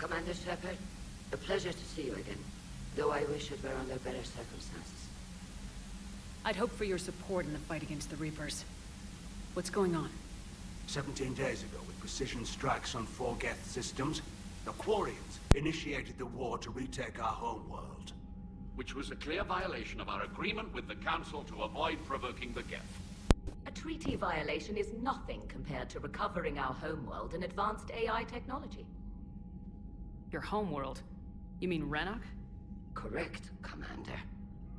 Commander Shepard, a pleasure to see you again. Though I wish it were under better circumstances. I'd hope for your support in the fight against the Reapers. What's going on? 17 days ago, with precision strikes on 4 geth systems, the Quarians initiated the war to retake our homeworld. Which was a clear violation of our agreement with the Council to avoid provoking the geth. A treaty violation is nothing compared to recovering our homeworld and advanced AI technology. Your homeworld? You mean Renok? Correct, Commander.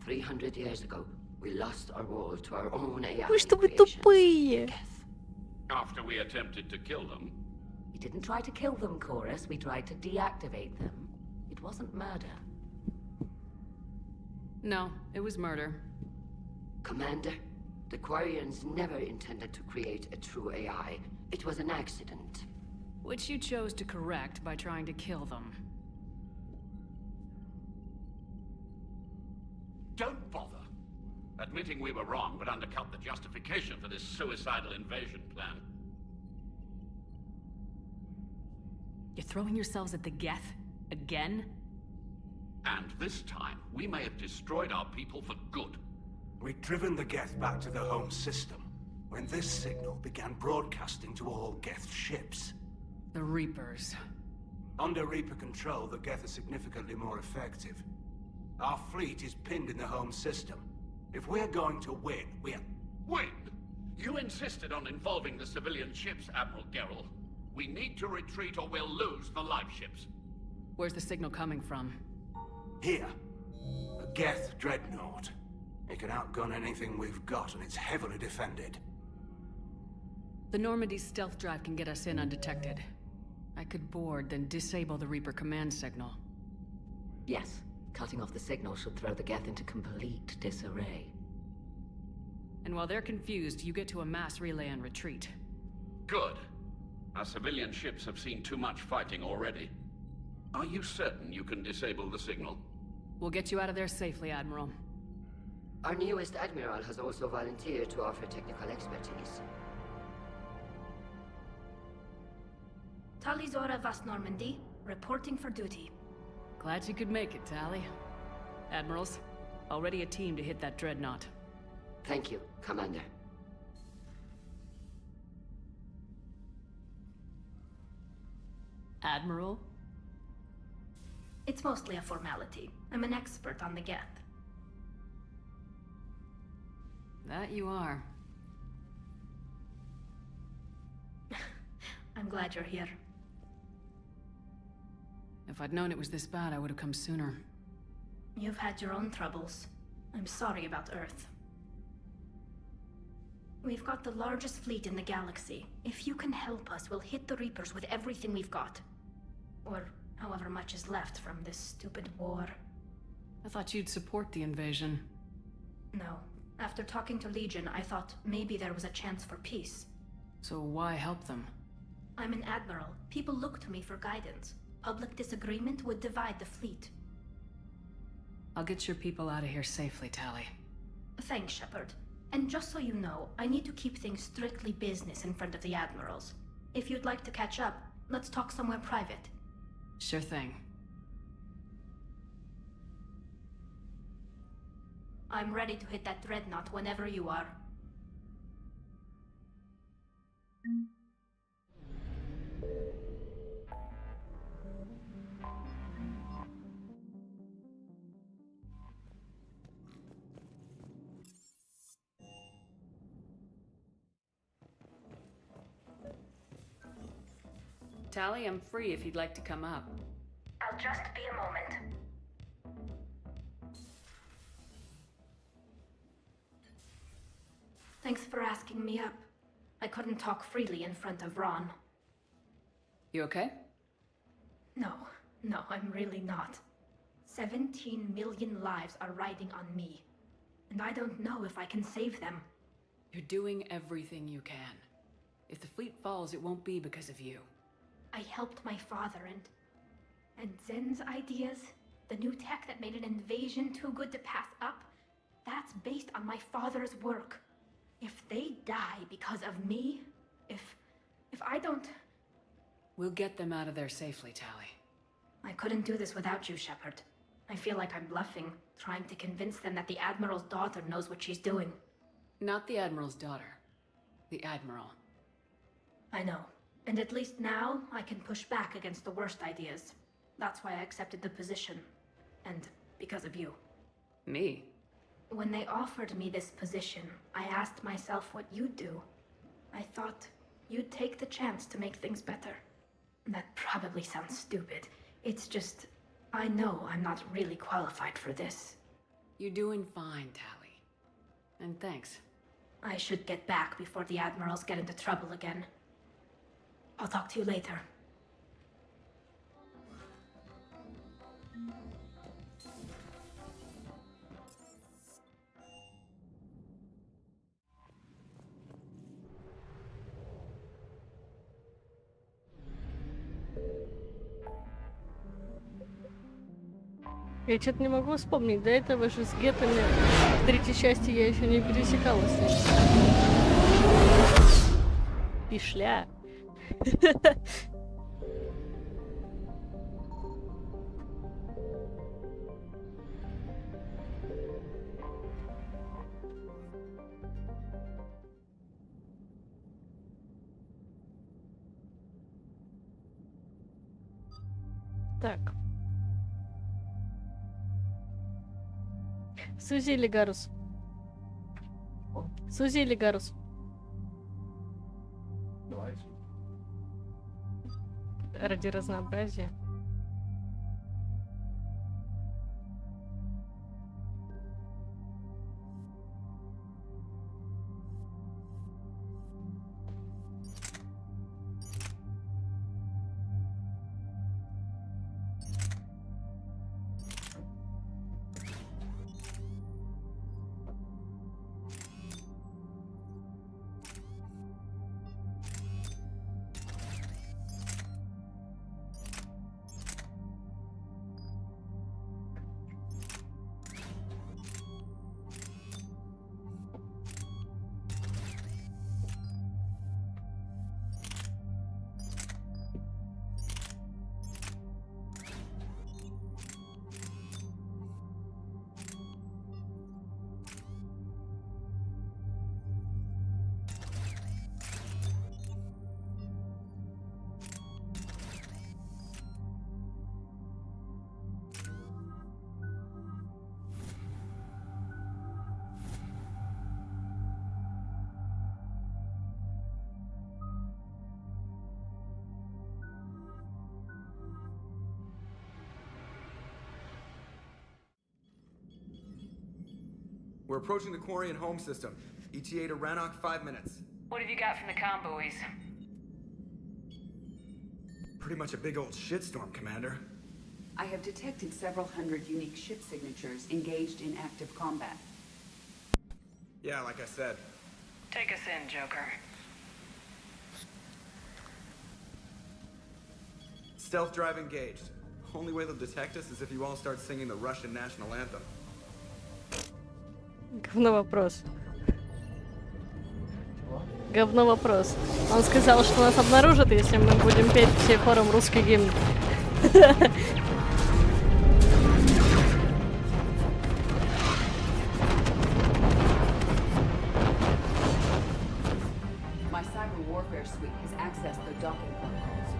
300 years ago, we lost our world to our own AI Вы что вы creations, тупые? Geth. After we attempted to kill them, We didn't try to kill them, Chorus. We tried to deactivate them. It wasn't murder. No, it was murder. Commander, the Quarians never intended to create a true AI. It was an accident. Which you chose to correct by trying to kill them. don't bother. Admitting we were wrong would undercut the justification for this suicidal invasion plan. You're throwing yourselves at the geth? Again? And this time, we may have destroyed our people for good. We'd driven the geth back to the home system, when this signal began broadcasting to all geth ships. The Reapers. Under Reaper control, the geth are significantly more effective. Our fleet is pinned in the home system. If we're going to win, we're... Win? You insisted on involving the civilian ships, Admiral Gerrel. We need to retreat or we'll lose the live ships. Where's the signal coming from? Here. A geth Drednout. It can outgun anything we've got, and it's heavily defended. The Normandy's stealth drive can get us in undetected. I could board, then disable the Reaper command signal. Yes, cutting off the signal should throw the geth into complete disarray. And while they're confused, you get to a mass relay and retreat. Good. Our civilian ships have seen too much fighting already. Are you certain you can disable the signal? We'll get you out of there safely, Admiral. Our newest Admiral has also volunteered to offer technical expertise. Talizora Vas Normandy, reporting for duty. Glad you could make it, Tally. Admirals, already a team to hit that Dreadnought. Thank you, Commander. Admiral? It's mostly a formality. I'm an expert on the geth. That you are. I'm glad you're here. If I'd known it was this bad, I would have come sooner. You've had your own troubles. I'm sorry about Earth. We've got the largest fleet in the galaxy. If you can help us, we'll hit the Reapers with everything we've got. Or however much is left from this stupid war. I thought you'd support the invasion. No. After talking to Legion, I thought maybe there was a chance for peace. So why help them? I'm an admiral. People look to me for guidance. Public disagreement would divide the fleet. I'll get your people out of here safely, Tally. Thanks, Shepard. And just so you know, I need to keep things strictly business in front of the admirals. If you'd like to catch up, let's talk somewhere private. Sure thing. I'm ready to hit that Dreadnought whenever you are. Tally, I'm free if you'd like to come up. I'll just be a moment. Thanks for asking me up. I couldn't talk freely in front of Ron. You okay? No, I'm really not. 17 million lives are riding on me. And I don't know if I can save them. You're doing everything you can. If the fleet falls, it won't be because of you. I helped my father and Zen's ideas, the new tech that made an invasion too good to pass up, that's based on my father's work. If they die because of me, if I don't... We'll get them out of there safely, Tally. I couldn't do this without you, Shepard. I feel like I'm bluffing, trying to convince them that the Admiral's daughter knows what she's doing. Not the Admiral's daughter. The Admiral. I know. And at least now, I can push back against the worst ideas. That's why I accepted the position. And because of you. Me? When they offered me this position, I asked myself what you'd do. I thought you'd take the chance to make things better. That probably sounds stupid. It's just, I know I'm not really qualified for this. You're doing fine, Tali. And thanks. I should get back before the Admirals get into trouble again. I'll talk to you later. Я что-то не могу вспомнить. До этого же с гетами в третьей части я еще не пересекалась с ним. Пишля. Так. Сузи или Гарус? Сузи или Гарус? Ради разнообразия. We're approaching the Quarian home system. ETA to Rannoch, 5 minutes. What have you got from the comm buoys? Pretty much a big old shitstorm, Commander. I have detected several hundred unique ship signatures engaged in active combat. Yeah, like I said. Take us in, Joker. Stealth drive engaged. Only way they'll detect us is if you all start singing the Russian national anthem. Говно вопрос. Говно вопрос. Он сказал, что нас обнаружат, если мы будем петь все хором русский гимн. My cyber warfare suite has accessed the docking protocols.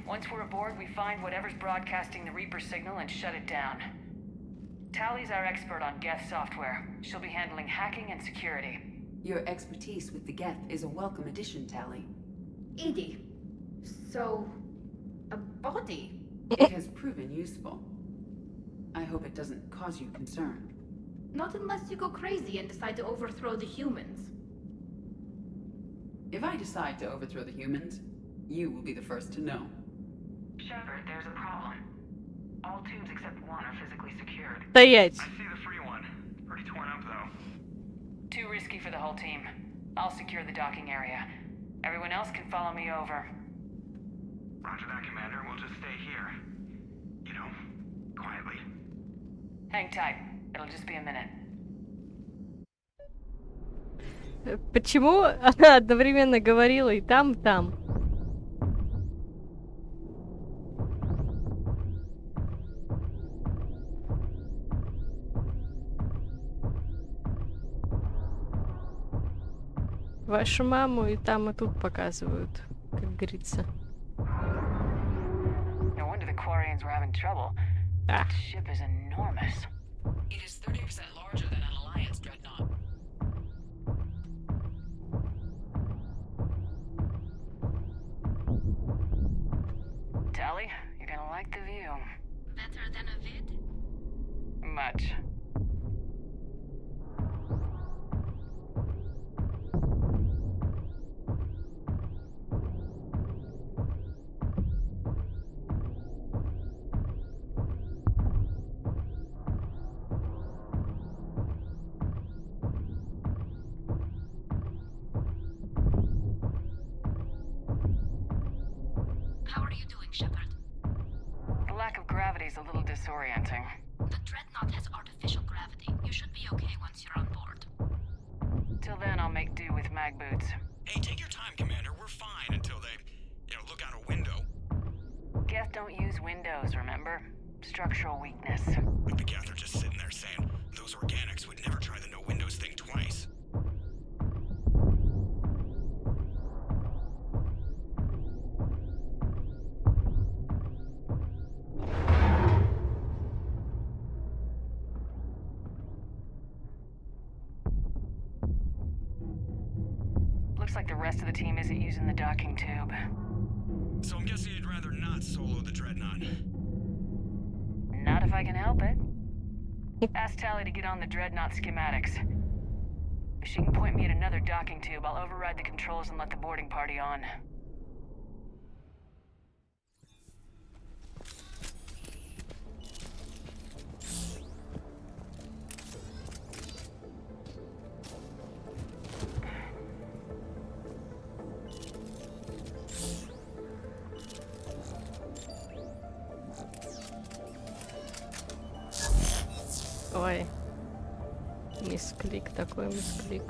Once we're aboard, we find whatever's broadcasting the Reaper signal and shut it down. Tali's our expert on geth software. She'll be handling hacking and security. Your expertise with the geth is a welcome addition, Tali. Edie, so... a body? It has proven useful. I hope it doesn't cause you concern. Not unless you go crazy and decide to overthrow the humans. If I decide to overthrow the humans, you will be the first to know. Shepard, there's a problem. All tubes except one are physically secured. Стоять. I see the free one. Pretty torn up, though. Too risky for the whole team. I'll secure the docking area. Everyone else can follow me over. Roger that, Commander. We'll just stay here. You know, quietly. Hang tight. It'll just be a minute. Почему она одновременно говорила и там, и там? Вашу маму и там, и тут показывают, как говорится. No wonder the Quarians were having trouble. That ship is enormous. It is 30% larger than an Alliance Dreadnought. Tally, you're gonna like the view. Better than a vid? Much. How are you doing, Shepard? The lack of gravity is a little disorienting. The Dreadnought has artificial gravity. You should be okay once you're on board. Till then, I'll make do with mag boots. Hey, take your time, Commander. We're fine until they, look out a window. Geth don't use windows, remember? Structural weakness. But the Geth are just sitting there saying, those organics would never try the no windows thing twice. Looks like the rest of the team isn't using the docking tube. So I'm guessing you'd rather not solo the Dreadnought. Not if I can help it. Ask Tally to get on the Dreadnought schematics. If she can point me at another docking tube, I'll override the controls and let the boarding party on. Ой. Мисклик, такой мисклик.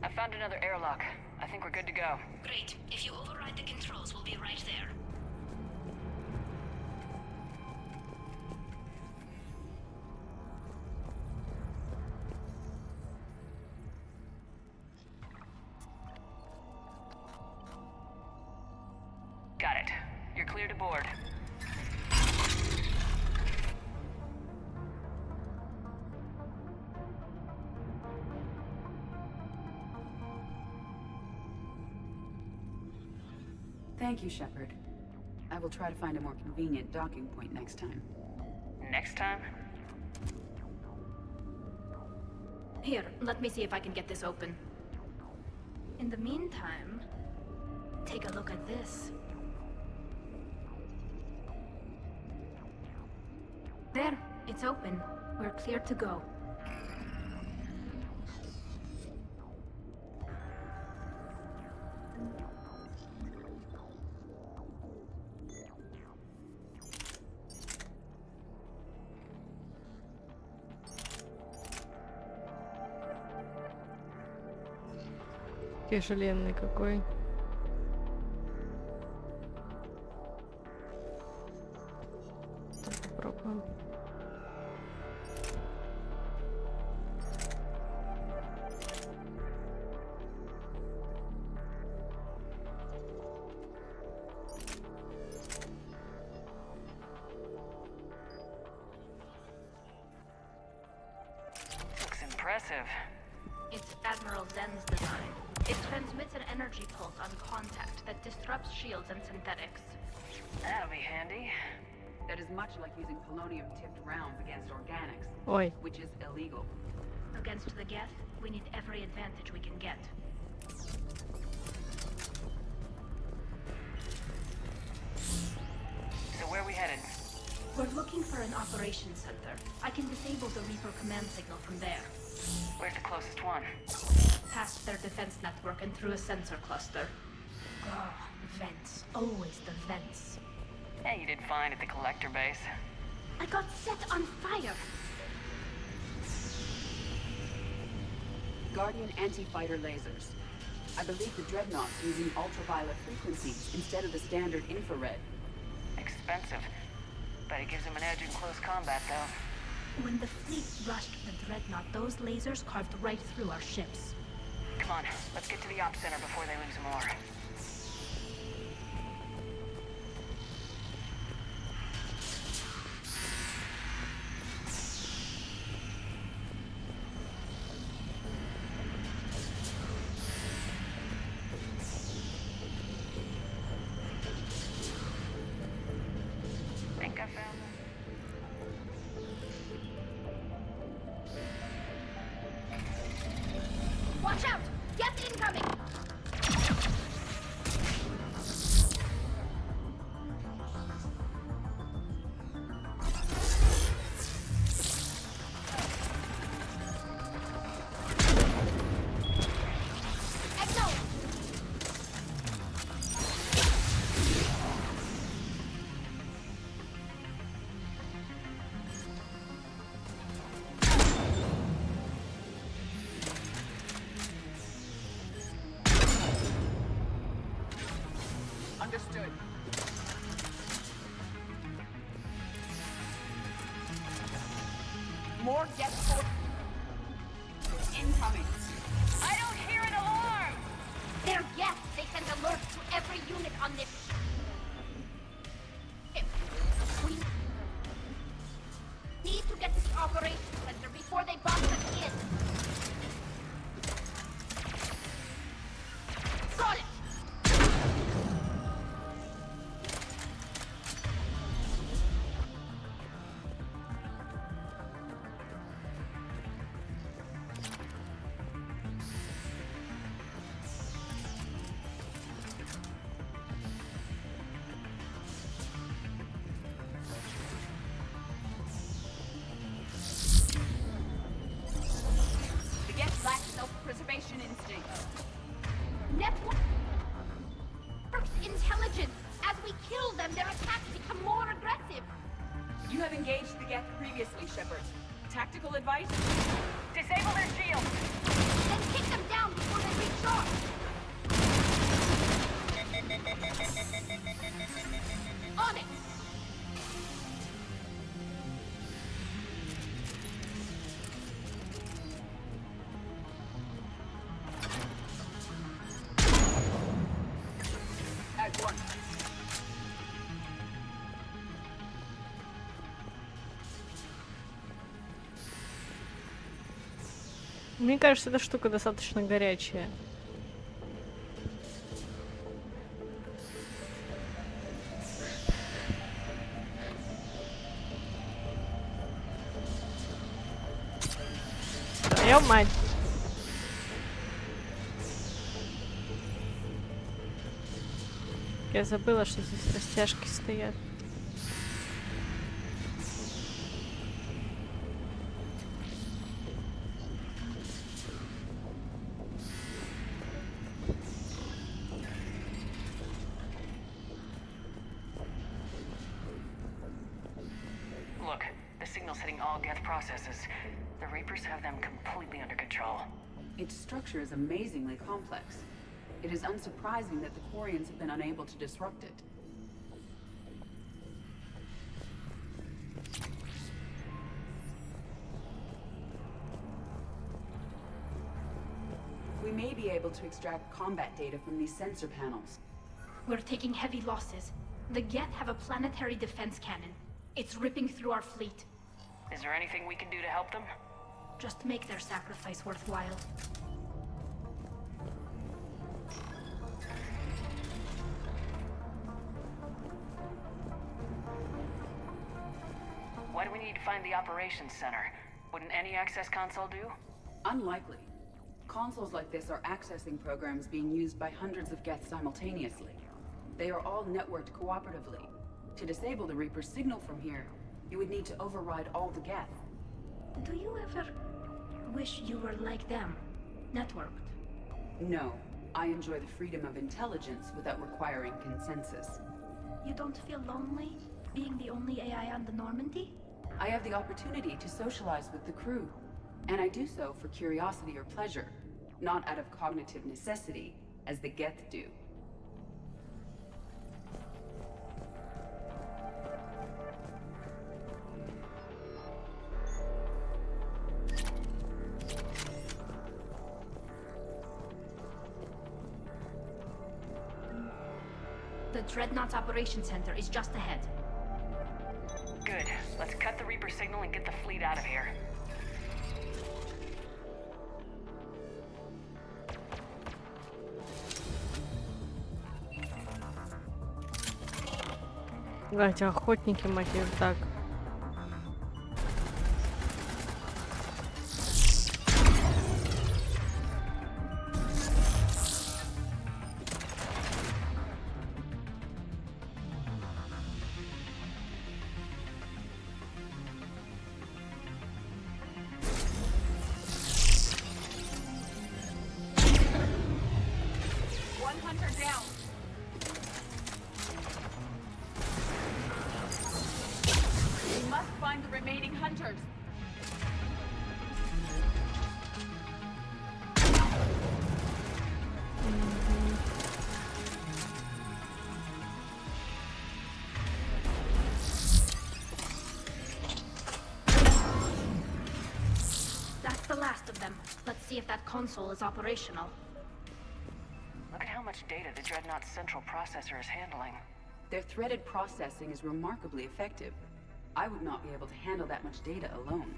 I found another airlock. I think we're good to go. Great. If you override the controls, we'll be right there. Got it. You're clear to board. Thank you, Shepard. I will try to find a more convenient docking point next time. Next time? Here, let me see if I can get this open. In the meantime, take a look at this. There, it's open. We're clear to go. Тяжеленный какой. Попробуем. impressive. It's Admiral Zen's design. It transmits an energy pulse on contact that disrupts shields and synthetics. That'll be handy. That is much like using polonium-tipped rounds against organics, Ой. which is illegal. Against the Geth, we need every advantage we can get. So where are we headed? We're looking for an operations center. I can disable the Reaper command signal from there. Where's the closest one? Past their defense network and through a sensor cluster. Oh, vents. Always the vents. Yeah, you did fine at the collector base. I got set on fire! Guardian anti-fighter lasers. I believe the Dreadnought's using ultraviolet frequencies instead of the standard infrared. Expensive. But it gives them an edge in close combat, though. When the fleet rushed the Dreadnought, those lasers carved right through our ships. Come on, let's get to the op center before they lose more. Think I found them? Watch out! Geth incoming! Understood. More Geth force incoming. I don't hear an alarm! They're Geth! They send alerts to every unit on this ship. We need to get to the operations center before they box us in. Got it! The Geth lack self-preservation instinct. Network intelligence. As we kill them, their attacks become more aggressive. You have engaged the Geth previously, Shepard. Tactical advice? Disable their shields! Then kick them down before they recharge. On it! At once. Мне кажется, эта штука достаточно горячая. Твою мать. Я забыла, что здесь растяжки стоят. Look, the signal's hitting all Geth processes. The Reapers have them completely under control. Its structure is amazingly complex. It is unsurprising that the Quarians have been unable to disrupt it. We may be able to extract combat data from these sensor panels. We're taking heavy losses. The Geth have a planetary defense cannon. It's ripping through our fleet. Is there anything we can do to help them? Just make their sacrifice worthwhile. Why do we need to find the operations center? Wouldn't any access console do? Unlikely. Consoles like this are accessing programs being used by hundreds of geths simultaneously. They are all networked cooperatively. To disable the Reaper's signal from here, you would need to override all the geth. Do you ever wish you were like them? Networked? No. I enjoy the freedom of intelligence without requiring consensus. You don't feel lonely, being the only AI on the Normandy? I have the opportunity to socialize with the crew, and I do so for curiosity or pleasure, not out of cognitive necessity, as the geth do. The Dreadnought's Operations Center is just ahead. Good. Let's cut the Reaper signal and get the fleet out of here. Эти охотники, мать их, так. See if that console is operational. Look at how much data the Dreadnought's central processor is handling. Their threaded processing is remarkably effective. I would not be able to handle that much data alone.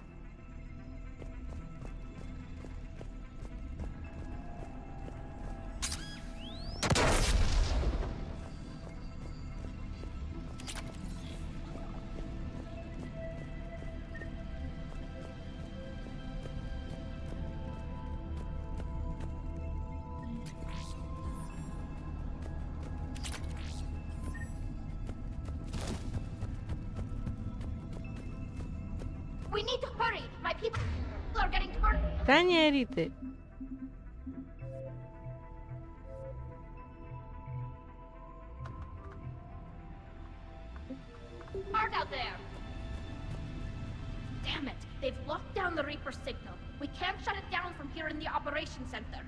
We need to hurry! My people are getting hurt! Да не ори ты. Hard out there! Damn it! They've locked down the Reaper signal. We can't shut it down from here in the operations center.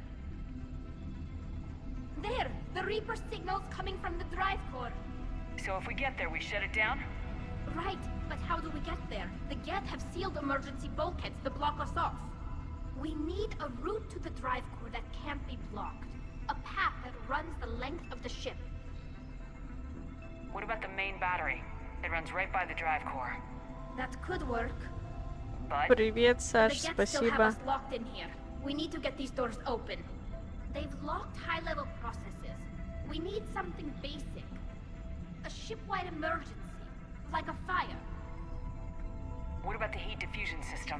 There! The Reaper signal's coming from the drive core. So if we get there, we shut it down? Right, but how do we get there? The geth have sealed emergency bulkheads to block us off. We need a route to the drive core that can't be blocked. A path that runs the length of the ship. What about the main battery? It runs right by the drive core. That could work. But Привет, Саш, the geth still have спасибо. us locked in here. We need to get these doors open. They've locked high-level processes. We need something basic. A ship-wide emergency. Like a fire. What about the heat diffusion system?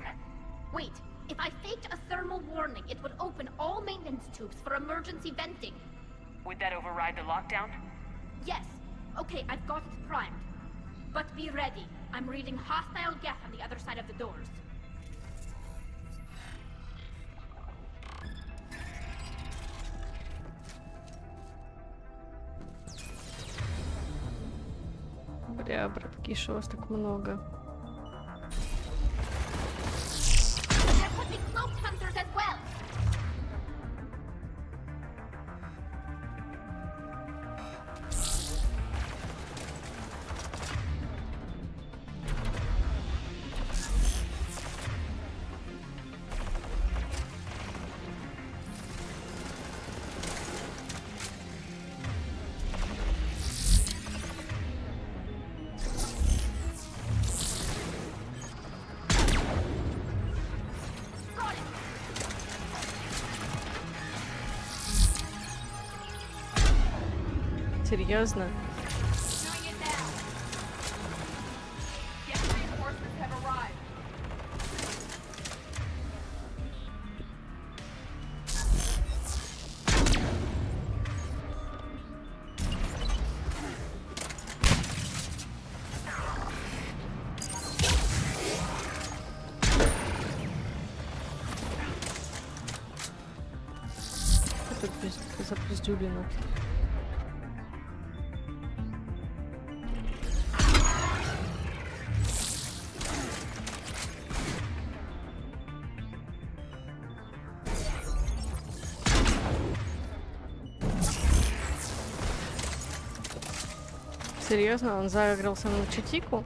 Wait, if I faked a thermal warning, it would open all maintenance tubes for emergency venting. Would that override the lockdown? Yes. Okay, I've got it primed. But be ready. I'm reading hostile geth on the other side of the doors. Бля, братки, что вас так много? There could be cloaked hunters as well. Серьезно? Запиздюлина. Серьезно, он загрался на чутику?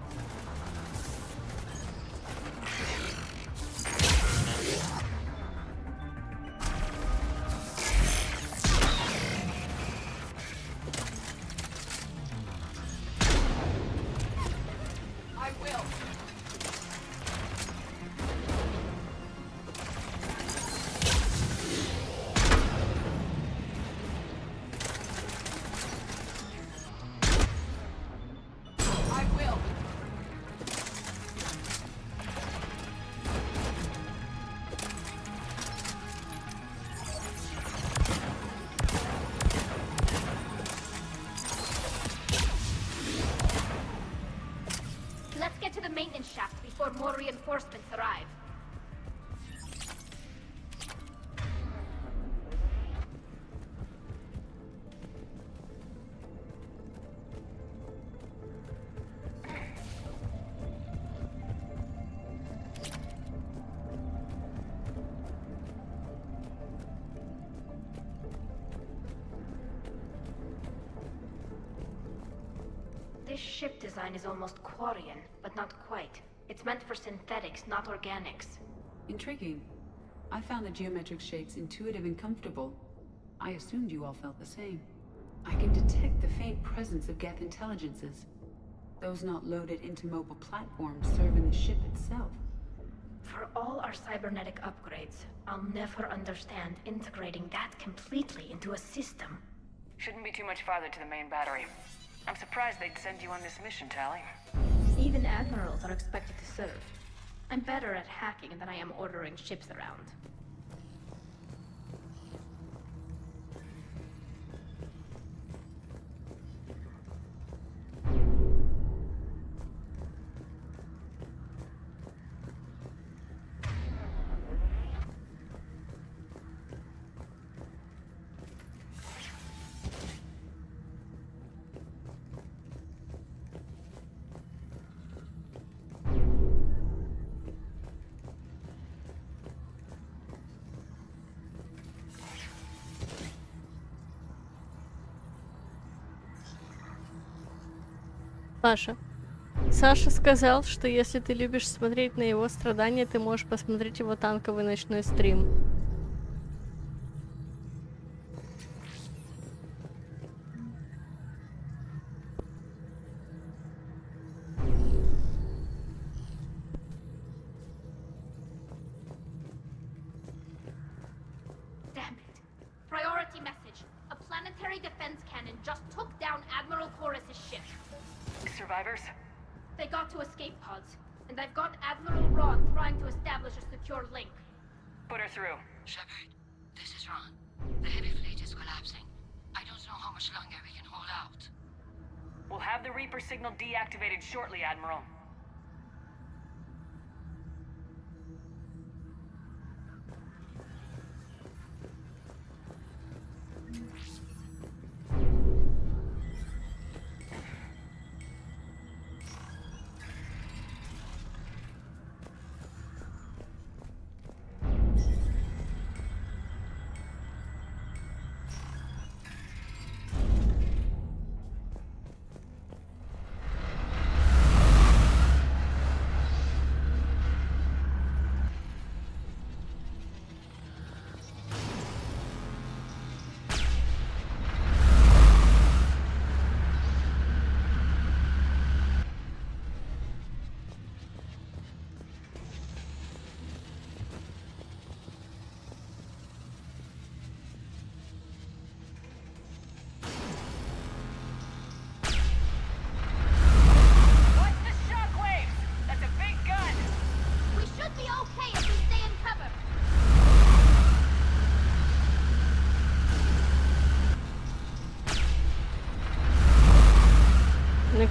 More reinforcements arrive. This ship design is almost Quarian, but not quite. It's meant for synthetics, not organics. Intriguing. I found the geometric shapes intuitive and comfortable. I assumed you all felt the same. I can detect the faint presence of Geth intelligences. Those not loaded into mobile platforms serve in the ship itself. For all our cybernetic upgrades, I'll never understand integrating that completely into a system. Shouldn't be too much farther to the main battery. I'm surprised they'd send you on this mission, Tally. Even admirals are expected to serve. I'm better at hacking than I am ordering ships around. Саша сказал, что если ты любишь смотреть на его страдания, ты можешь посмотреть его танковый ночной стрим. Damn it. Priority message. A planetary defense cannon just took down Admiral Chorus's ship. Survivors? They got to escape pods, and I've got Admiral Ron trying to establish a secure link. Put her through. Shepard, this is Ron. The heavy fleet is collapsing. I don't know how much longer we can hold out. We'll have the Reaper signal deactivated shortly, Admiral.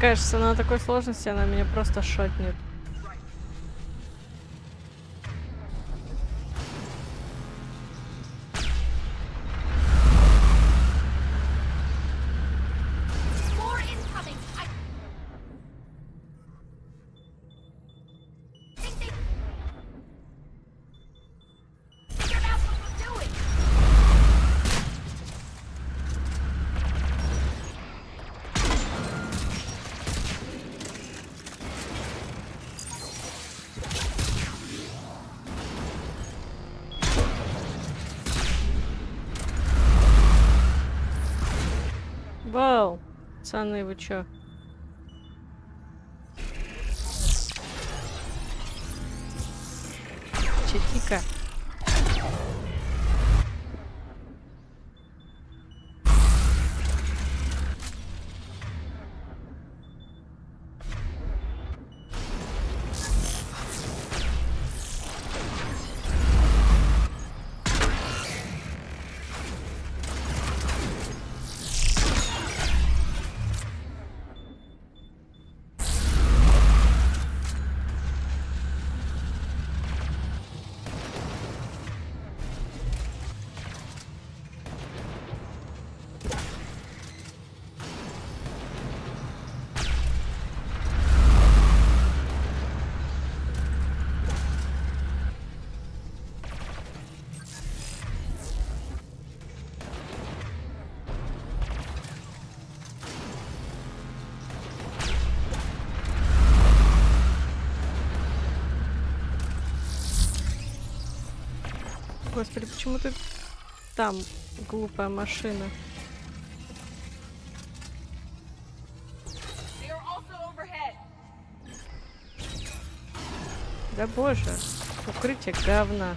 кажется, на такой сложности она меня просто шотнет. Вау, пацаны, вы чё? Чатика. Господи, почему ты там, глупая машина? Да боже, укрытие говна.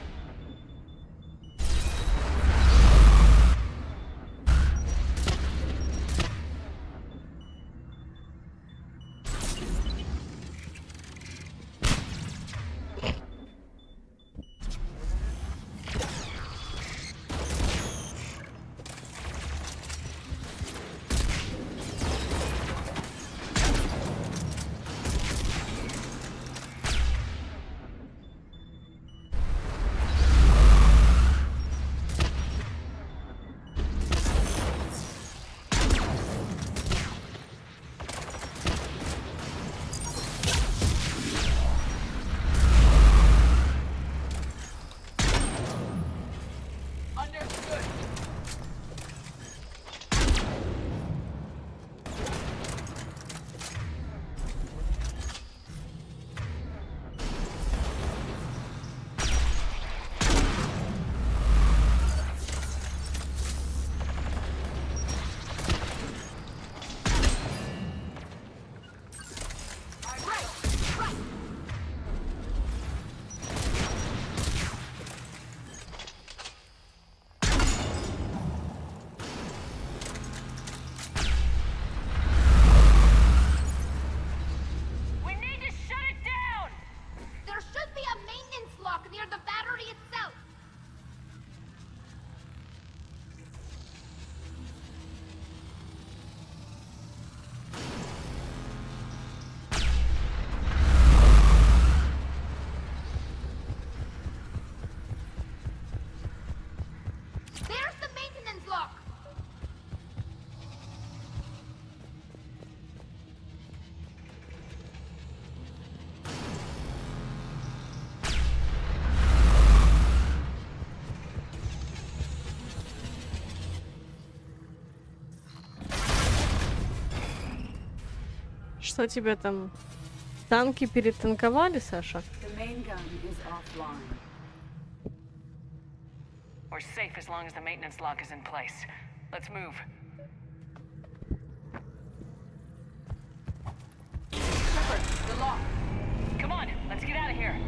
Что тебе там? Танки перетанковали, Саша? We're safe as long as the maintenance lock is in place. Let's move. Shepard, the lock. Come on, let's get out of here.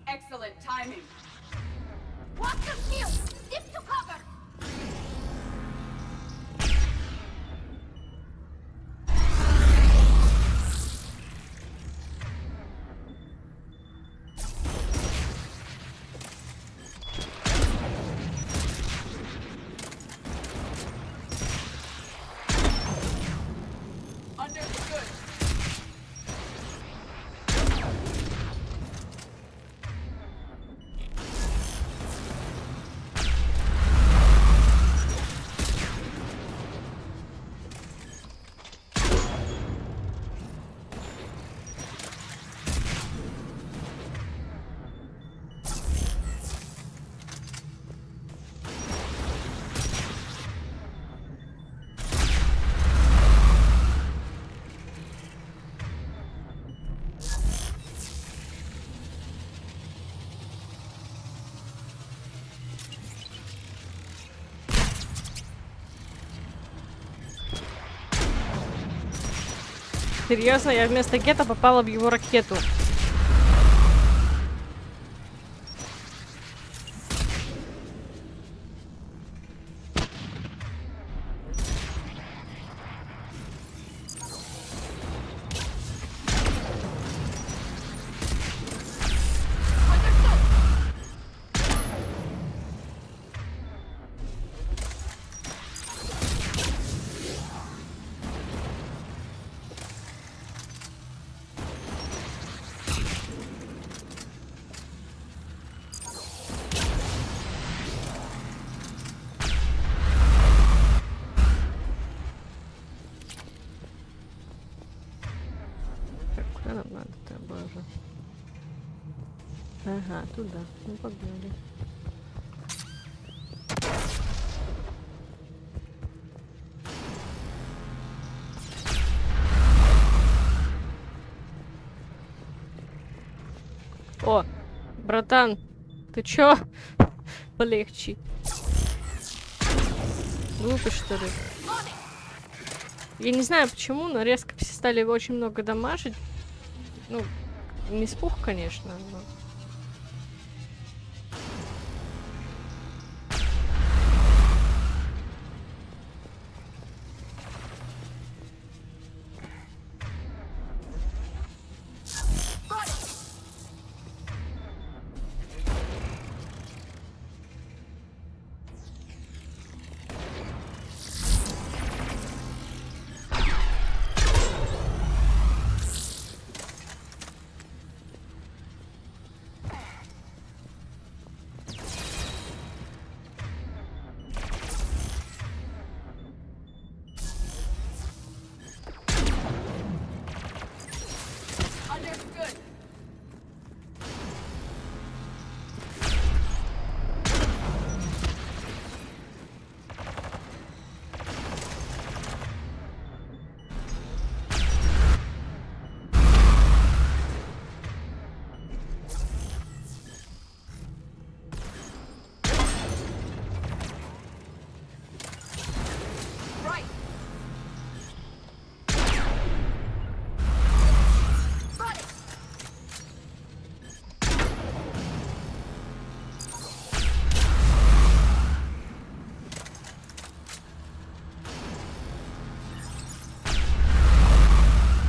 Excellent timing. Watch the field! Dip to cover! Серьезно, я вместо гета попала в его ракету. Куда нам надо-то, боже? Ага, туда. Ну, погнали. О, братан, ты чё? Полегче. Глупый, что ли? Я не знаю почему, но резко все стали очень много дамажить. Ну, не спух, конечно, но...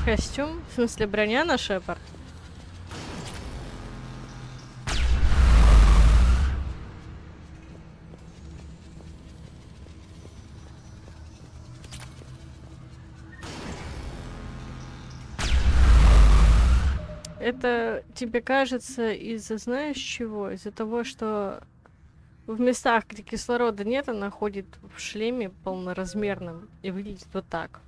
Костюм? В смысле, броня на Шепард? Это тебе кажется из-за, знаешь чего? Из-за того, что в местах, где кислорода нет, она ходит в шлеме полноразмерном и выглядит вот так.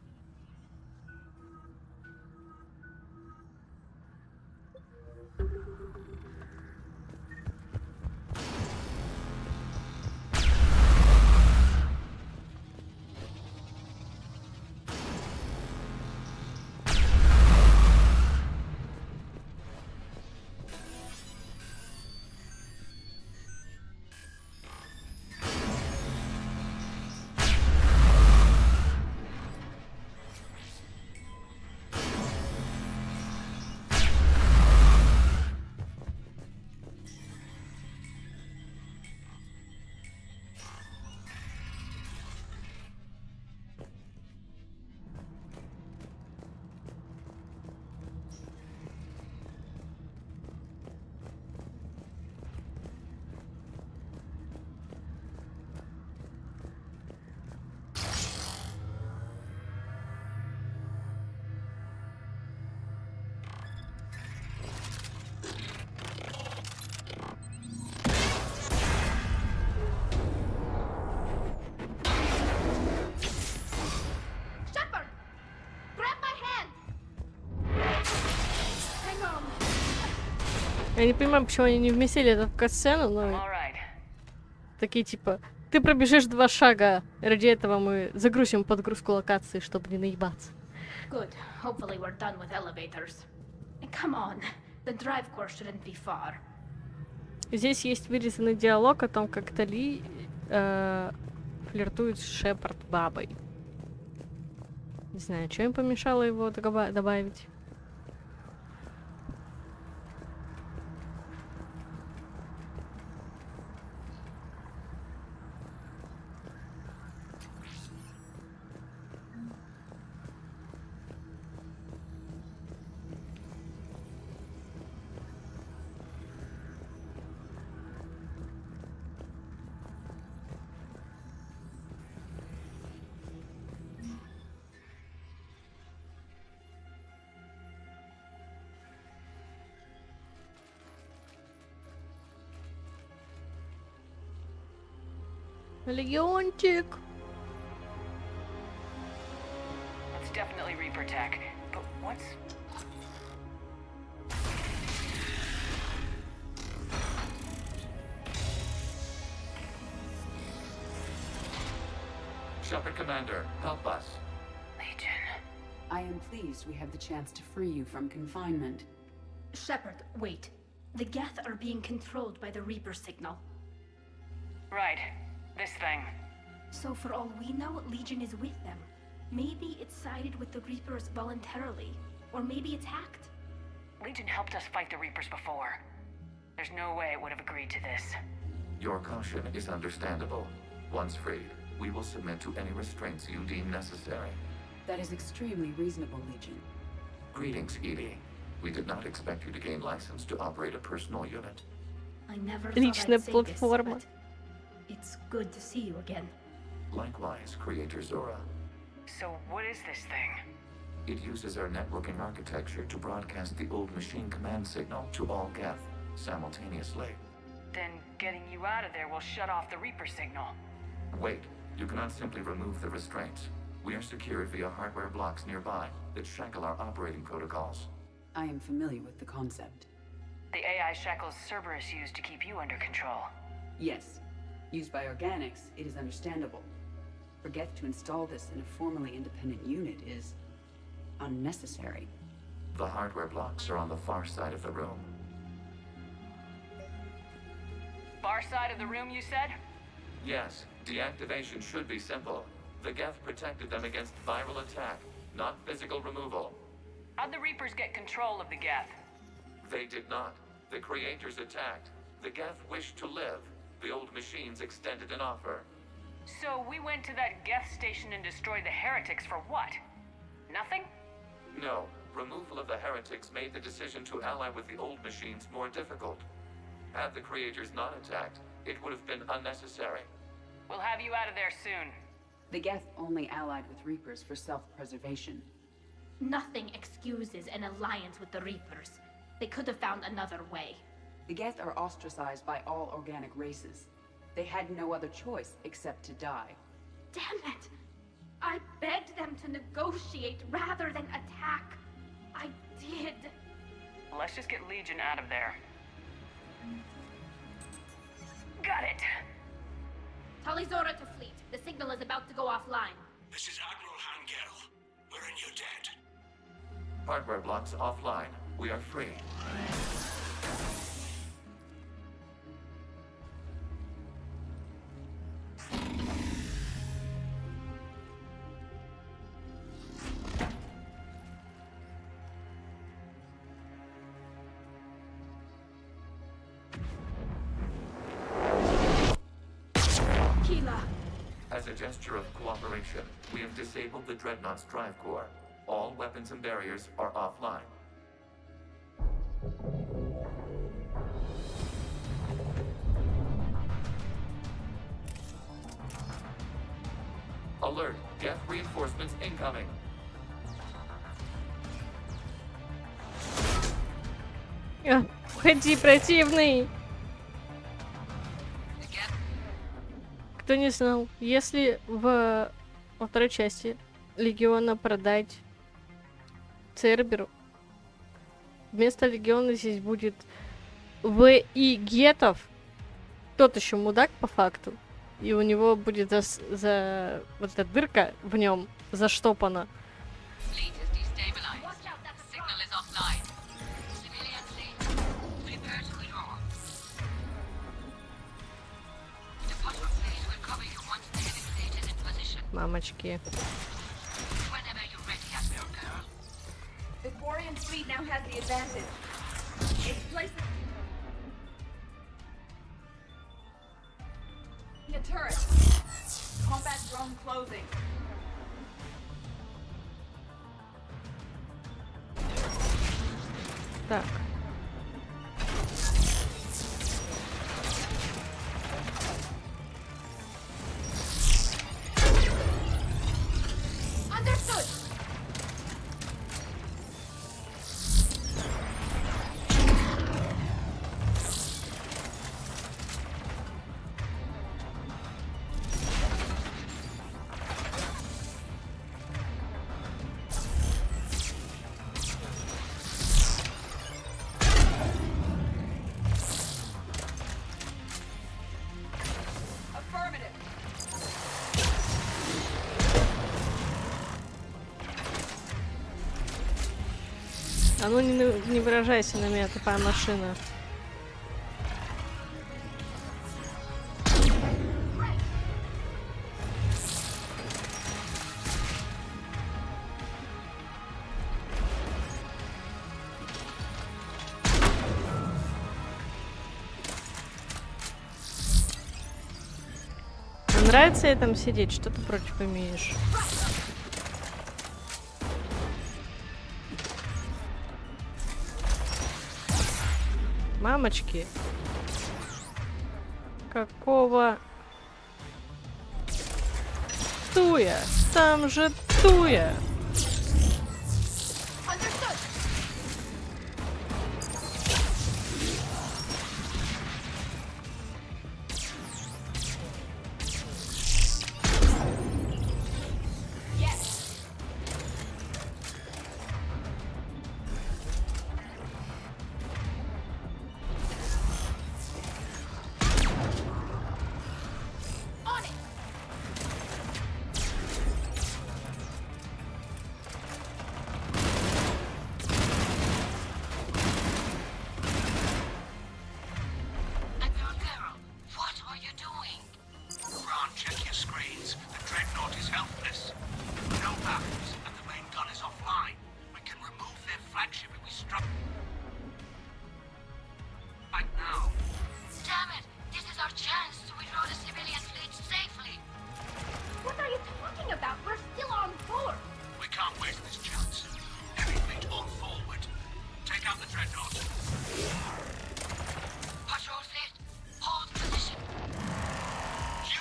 Я не понимаю, почему они не вместили это в катсцену, но... Такие типа, ты пробежишь 2 шага, ради этого мы загрузим подгрузку локации, чтобы не наебаться. Good. Hopefully we're done with elevators. Come on. The drive course shouldn't be far. Здесь есть вырезанный диалог о том, как Тали флиртует с Шепард-бабой. Не знаю, что им помешало его добавить. Легиончик. It's definitely Reaper tech, but what's... Shepard-commander, help us. Legion. I am pleased we have the chance to free you from confinement. Shepard, wait. The Geth are being controlled by the Reaper signal. Right. This thing. So for all we know, Legion is with them. Maybe it sided with the Reapers voluntarily. Or maybe it's hacked. Legion helped us fight the Reapers before. There's no way it would have agreed to this. Your caution is understandable. Once freed, we will submit to any restraints you deem necessary. That is extremely reasonable, Legion. Greetings, Edie. We did not expect you to gain license to operate a personal unit. I never Личная thought I'd say this, платформа. but it's good to see you again. Likewise, Creator Zora. So what is this thing? It uses our networking architecture to broadcast the old machine command signal to all Geth simultaneously. Then getting you out of there will shut off the Reaper signal. Wait, you cannot simply remove the restraints. We are secured via hardware blocks nearby that shackle our operating protocols. I am familiar with the concept. The AI shackles Cerberus used to keep you under control. Yes. Used by organics, it is understandable. For Geth to install this in a formally independent unit is unnecessary. The hardware blocks are on the far side of the room. Far side of the room, you said? Yes, deactivation should be simple. The Geth protected them against viral attack, not physical removal. How'd the Reapers get control of the Geth? They did not. The Creators attacked. The Geth wished to live. The old machines extended an offer. So we went to that Geth station and destroyed the heretics for what? Nothing? No. Removal of the heretics made the decision to ally with the old machines more difficult. Had the Creators not attacked, it would have been unnecessary. We'll have you out of there soon. The Geth only allied with Reapers for self-preservation. Nothing excuses an alliance with the Reapers. They could have found another way. The Geth are ostracized by all organic races. They had no other choice except to die. Damn it! I begged them to negotiate rather than attack. I did. Let's just get Legion out of there. Got it. Talizora to fleet. The signal is about to go offline. This is Admiral Hangel. We're in your debt. Hardware blocks offline. We are free. As a gesture of cooperation, we have disabled the Dreadnought's drive core. All weapons and barriers are offline. Alert! Geth reinforcements incoming! Уходи, противный! Кто не знал, если во второй части Легиона продать Церберу, вместо Легиона здесь будет В.И. Гетов, тот еще мудак по факту, и у него будет за вот эта дырка в нем заштопана. ground has the advantage. Its place a turret. Combat drone closing. Так. А ну не выражайся на меня, тупая машина. Нравится ей там сидеть? Что ты против имеешь? Мамочки. Какого туя? Там же туя.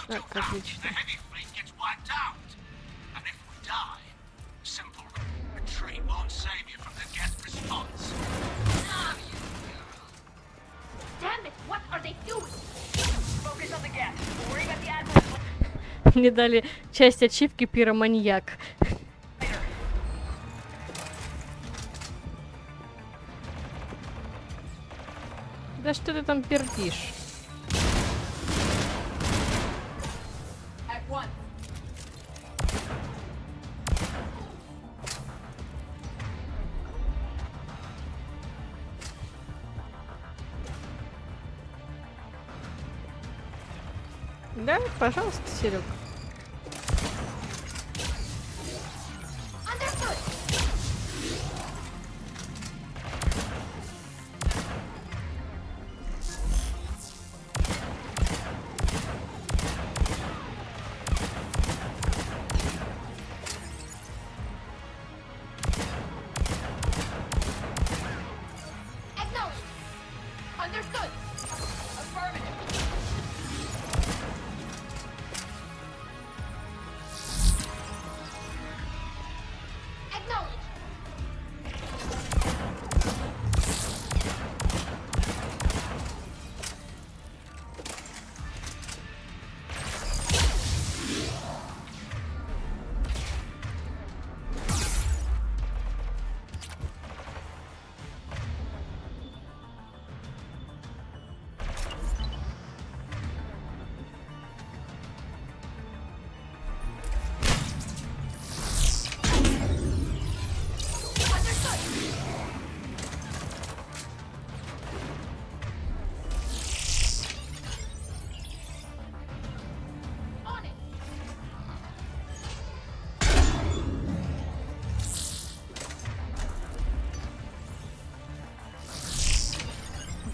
Так, отлично. Мне дали часть ачивки пироманьяк. Да что ты там пердишь? Да, пожалуйста, Серег.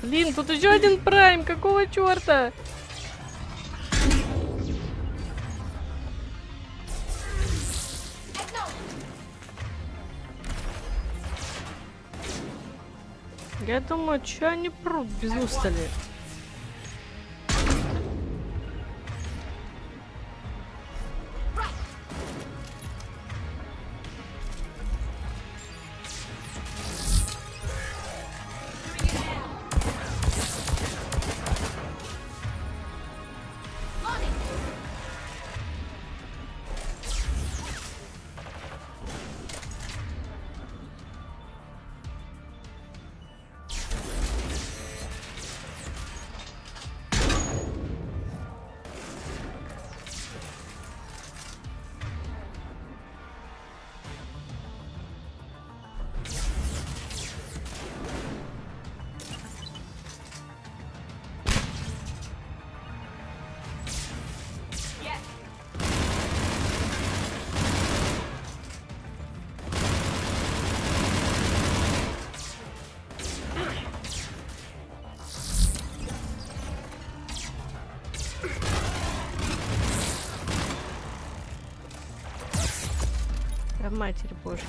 Блин, тут еще один прайм, какого черта? Я думаю, что они прут без устали? Матерь Божья.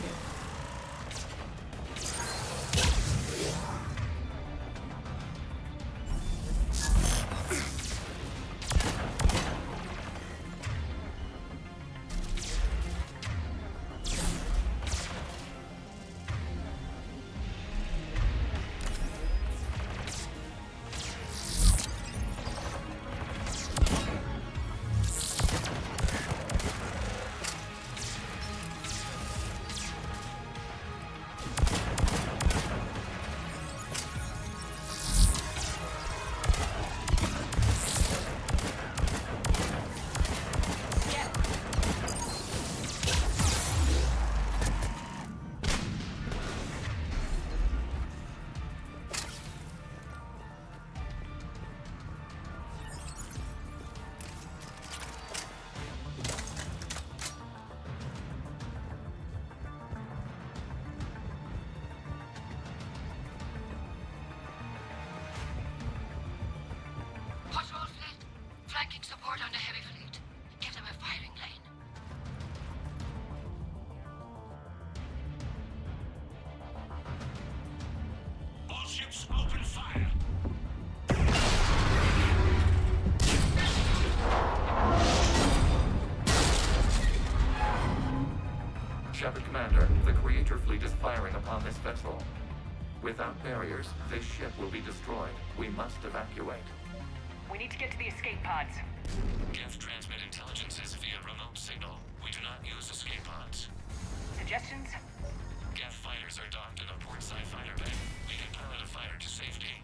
Support on the heavy fleet. Give them a firing lane. All ships open fire. Shepard-commander, the Creator fleet is firing upon this vessel. Without barriers, this ship will be destroyed. We must evacuate. We need to get to the escape pods. Geth transmit intelligences via remote signal. We do not use escape pods. Suggestions? Geth fighters are docked in a portside fighter bay. We can pilot a fighter to safety.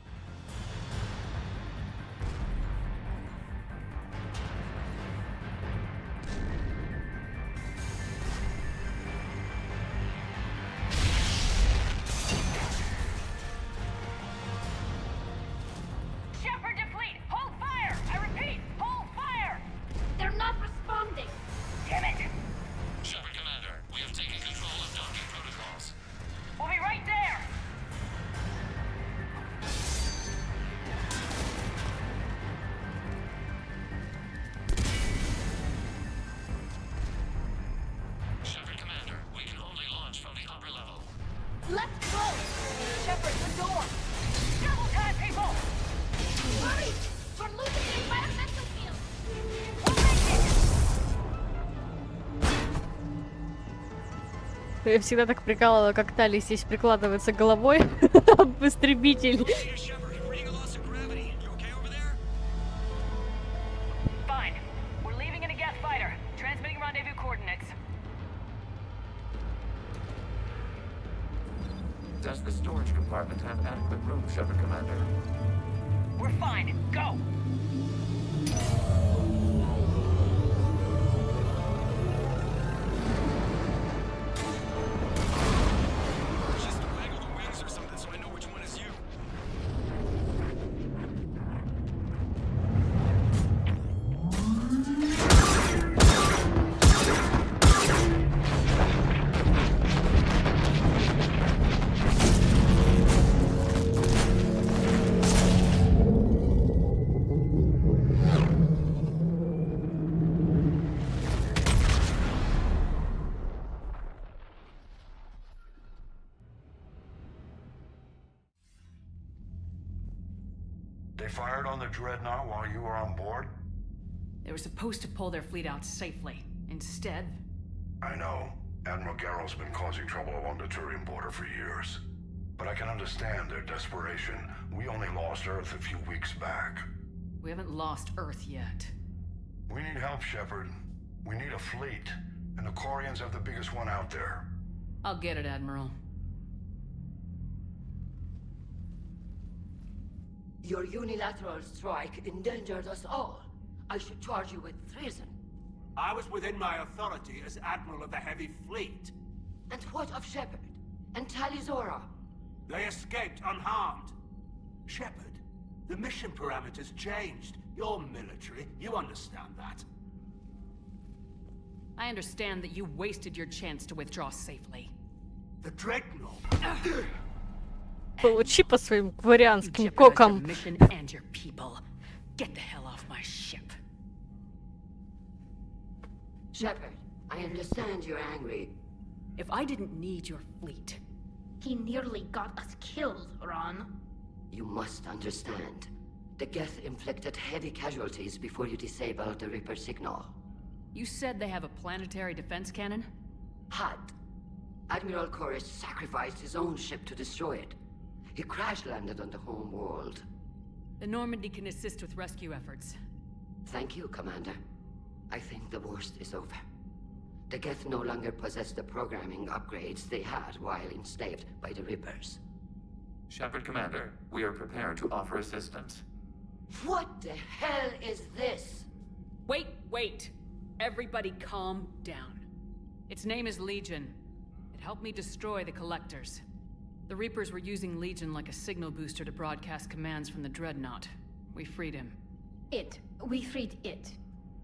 Let's go! Shepard, the door! Double time, people! Hurry! We're losing the environmental field! Я всегда так прикалывала, как Тали здесь прикладывается головой об истребитель. Fine. We're leaving in a Geth fighter. Transmitting rendezvous coordinates. Does the storage compartment have adequate room, Shepard-commander? We're fine. Go! Just waggle the wings or something so I know which one is you. fired on the Dreadnought while you were on board? They were supposed to pull their fleet out safely. Instead... I know. Admiral Garrow's been causing trouble along the Turian border for years. But I can understand their desperation. We only lost Earth a few weeks back. We haven't lost Earth yet. We need help, Shepard. We need a fleet. And the Quarians have the biggest one out there. I'll get it, Admiral. Your unilateral strike endangered us all. I should charge you with treason. I was within my authority as Admiral of the Heavy Fleet. And what of Shepard? And Talizora? They escaped unharmed. Shepard, the mission parameters changed. You're military, you understand that. I understand that you wasted your chance to withdraw safely. The Drednout. Получи по своим кварианским кокам. Mission and your people. Get the hell off my ship. Shepard, I understand you're angry. If I didn't need your fleet... He nearly got us killed, Ron. You must understand. The Geth inflicted heavy casualties before you disabled the Reaper signal. You said they have a planetary defense cannon? Had. Admiral Koris sacrificed his own ship to destroy it. He crash-landed on the home world. The Normandy can assist with rescue efforts. Thank you, Commander. I think the worst is over. The Geth no longer possess the programming upgrades they had while enslaved by the Reapers. Shepard, Commander, we are prepared to offer assistance. What the hell is this? Wait! Everybody calm down. Its name is Legion. It helped me destroy the Collectors. The Reapers were using Legion like a signal booster to broadcast commands from the Dreadnought. We freed him. We freed it.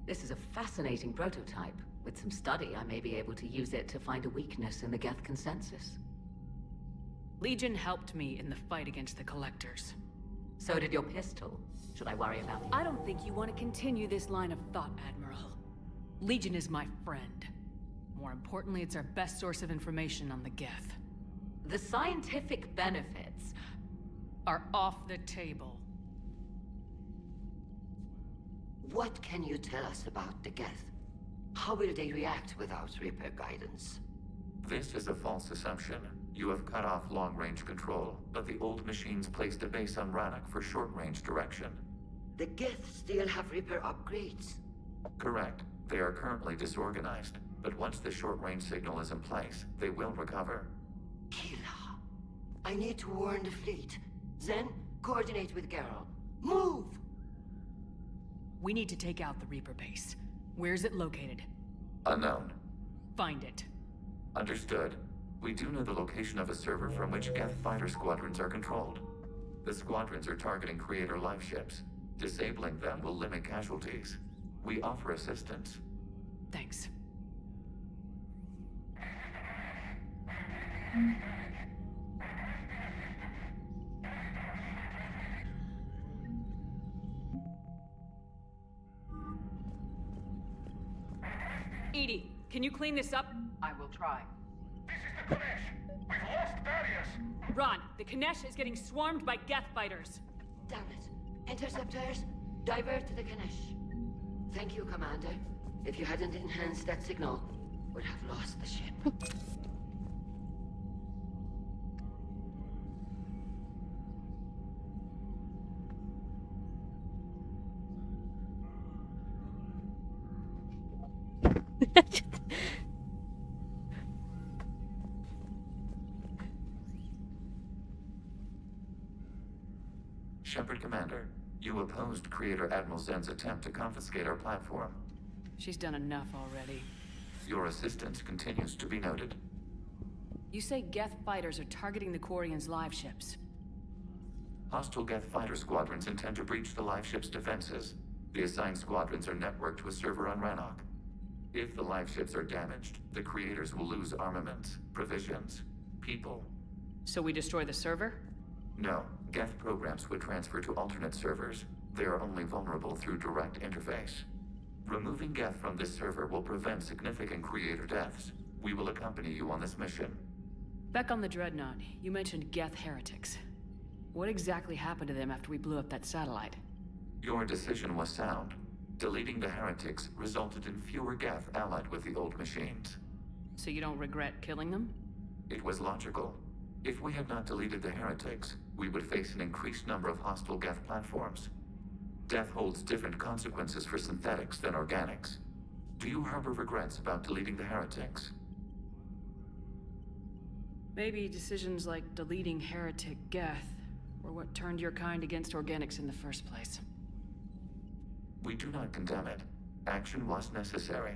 This is a fascinating prototype. With some study, I may be able to use it to find a weakness in the Geth consensus. Legion helped me in the fight against the Collectors. So did your pistol. Should I worry about it? I don't think you want to continue this line of thought, Admiral. Legion is my friend. More importantly, it's our best source of information on the Geth. The scientific benefits are off the table. What can you tell us about the Geth? How will they react without Reaper guidance? This is a false assumption. You have cut off long-range control, but the old machines placed a base on Rannoch for short-range direction. The Geth still have Reaper upgrades? Correct. They are currently disorganized, but once the short-range signal is in place, they will recover. Kila, I need to warn the fleet. Then, coordinate with Garrow. Move! We need to take out the Reaper base. Where's it located? Unknown. Find it. Understood. We do know the location of a server from which Geth fighter squadrons are controlled. The squadrons are targeting Creator life ships. Disabling them will limit casualties. We offer assistance. Thanks. Edie, can you clean this up? I will try. This is the Konesh. We've lost barriers. Ron, the Konesh is getting swarmed by Geth fighters. Damn it. Interceptors, divert to the Ganesh. Thank you, Commander. If you hadn't enhanced that signal, we'd have lost the ship. Shepard, Commander, you opposed Creator Admiral Zen's attempt to confiscate our platform. She's done enough already. Your assistance continues to be noted. You say Geth fighters are targeting the Quarians' live ships. Hostile Geth fighter squadrons intend to breach the live ship's defenses. The assigned squadrons are networked to a server on Rannoch. If the live ships are damaged, the Creators will lose armaments, provisions, people. So we destroy the server? No. Geth programs would transfer to alternate servers. They are only vulnerable through direct interface. Removing Geth from this server will prevent significant Creator deaths. We will accompany you on this mission. Back on the Dreadnought, you mentioned Geth heretics. What exactly happened to them after we blew up that satellite? Your decision was sound. Deleting the heretics resulted in fewer Geth allied with the old machines. So you don't regret killing them? It was logical. If we had not deleted the heretics, we would face an increased number of hostile Geth platforms. Death holds different consequences for synthetics than organics. Do you harbor regrets about deleting the heretics? Maybe decisions like deleting heretic Geth were what turned your kind against organics in the first place. We do not condemn it. Action was necessary.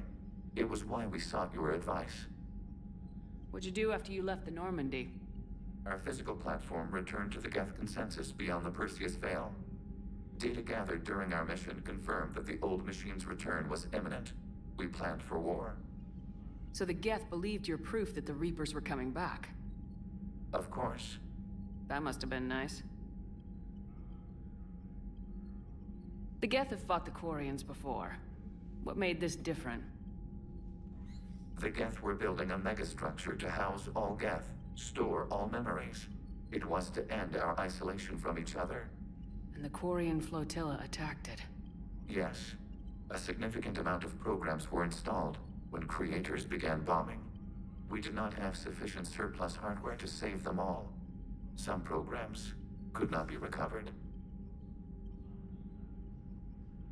It was why we sought your advice. What'd you do after you left the Normandy? Our physical platform returned to the Geth consensus beyond the Perseus Veil. Data gathered during our mission confirmed that the old machine's return was imminent. We planned for war. So the Geth believed your proof that the Reapers were coming back? Of course. That must have been nice. The Geth have fought the Quarians before. What made this different? The Geth were building a megastructure to house all Geth, store all memories. It was to end our isolation from each other. And the Quarian flotilla attacked it. Yes. A significant amount of programs were installed when creators began bombing. We did not have sufficient surplus hardware to save them all. Some programs could not be recovered.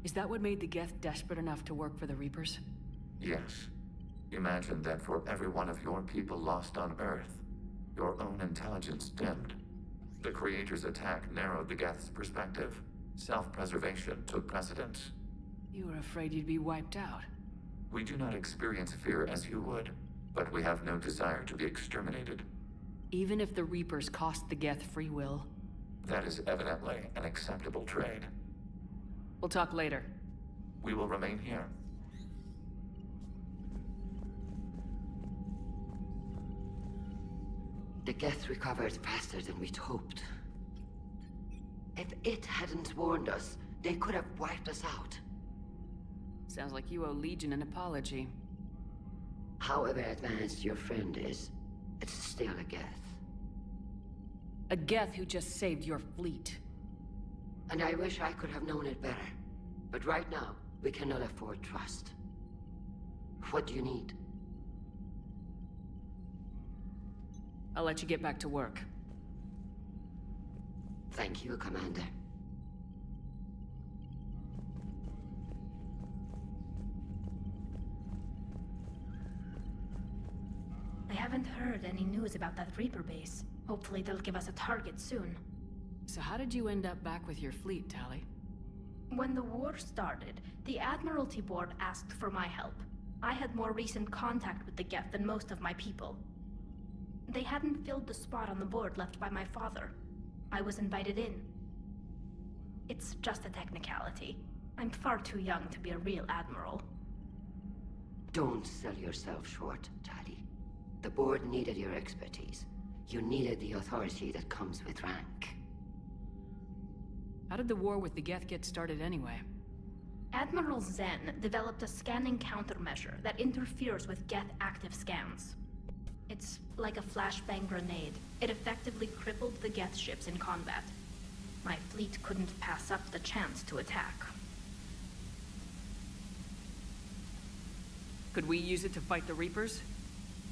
Is that what made the Geth desperate enough to work for the Reapers? Yes. Imagine that for every one of your people lost on Earth, your own intelligence dimmed. The Creator's attack narrowed the Geth's perspective. Self-preservation took precedence. You were afraid you'd be wiped out. We do not experience fear as you would, but we have no desire to be exterminated. Even if the Reapers cost the Geth free will? That is evidently an acceptable trade. We'll talk later. We will remain here. The Geth recovered faster than we'd hoped. If it hadn't warned us, they could have wiped us out. Sounds like you owe Legion an apology. However advanced your friend is, it's still a Geth. A Geth who just saved your fleet. And I wish I could have known it better. But right now, we cannot afford trust. What do you need? I'll let you get back to work. Thank you, Commander. I haven't heard any news about that Reaper base. Hopefully they'll give us a target soon. So how did you end up back with your fleet, Tali? When the war started, the Admiralty Board asked for my help. I had more recent contact with the Geth than most of my people. They hadn't filled the spot on the board left by my father. I was invited in. It's just a technicality. I'm far too young to be a real admiral. Don't sell yourself short, Tali. The board needed your expertise. You needed the authority that comes with rank. How did the war with the Geth get started anyway? Admiral Zen developed a scanning countermeasure that interferes with Geth active scans. It's like a flashbang grenade. It effectively crippled the Geth ships in combat. My fleet couldn't pass up the chance to attack. Could we use it to fight the Reapers?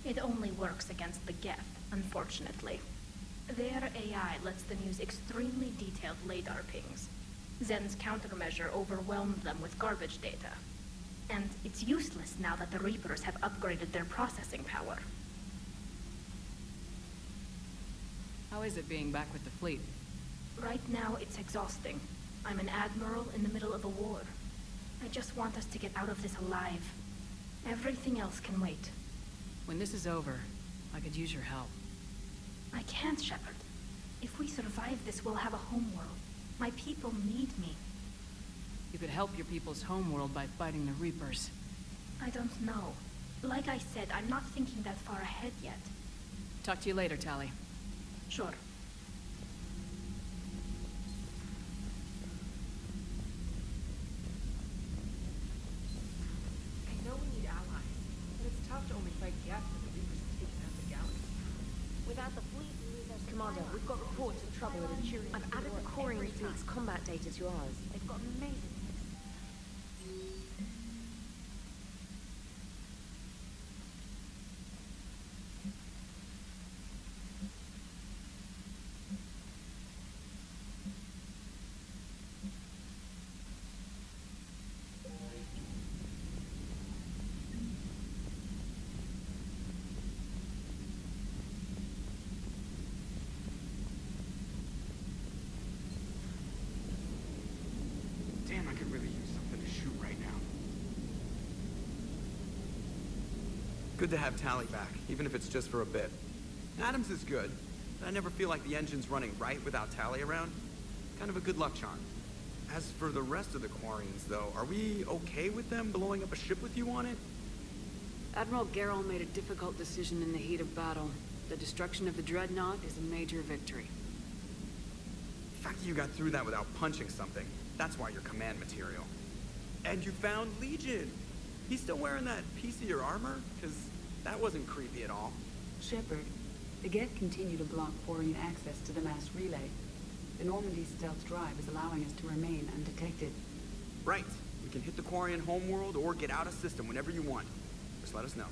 It only works against the Geth, unfortunately. Their AI lets them use extremely detailed radar pings. Zen's countermeasure overwhelmed them with garbage data. And it's useless now that the Reapers have upgraded their processing power. How is it being back with the fleet? Right now, it's exhausting. I'm an admiral in the middle of a war. I just want us to get out of this alive. Everything else can wait. When this is over, I could use your help. I can't, Shepard. If we survive this, we'll have a homeworld. My people need me. You could help your people's homeworld by fighting the Reapers. I don't know. Like I said, I'm not thinking that far ahead yet. Talk to you later, Tali. Sure. I know we need allies, but it's tough to only fight Geth when the Reapers have taken out the galaxy. Without the fleet, we lose Commander, we've got reports of trouble at a Turian. I've added the Quarian fleet's combat data to ours. They've got amazing... Damn, I could really use something to shoot right now. Good to have Tally back, even if it's just for a bit. Adams is good, but I never feel like the engine's running right without Tally around. Kind of a good luck charm. As for the rest of the Quarians, though, are we okay with them blowing up a ship with you on it? Admiral Gerrel made a difficult decision in the heat of battle. The destruction of the Dreadnought is a major victory. The fact that you got through that without punching something, that's why you're command material. And you found Legion! He's still wearing that piece of your armor? Because that wasn't creepy at all. Shepard, the Geth continue to block Quarian access to the mass relay. The Normandy stealth drive is allowing us to remain undetected. Right. We can hit the Quarian homeworld or get out of system whenever you want. Just let us know.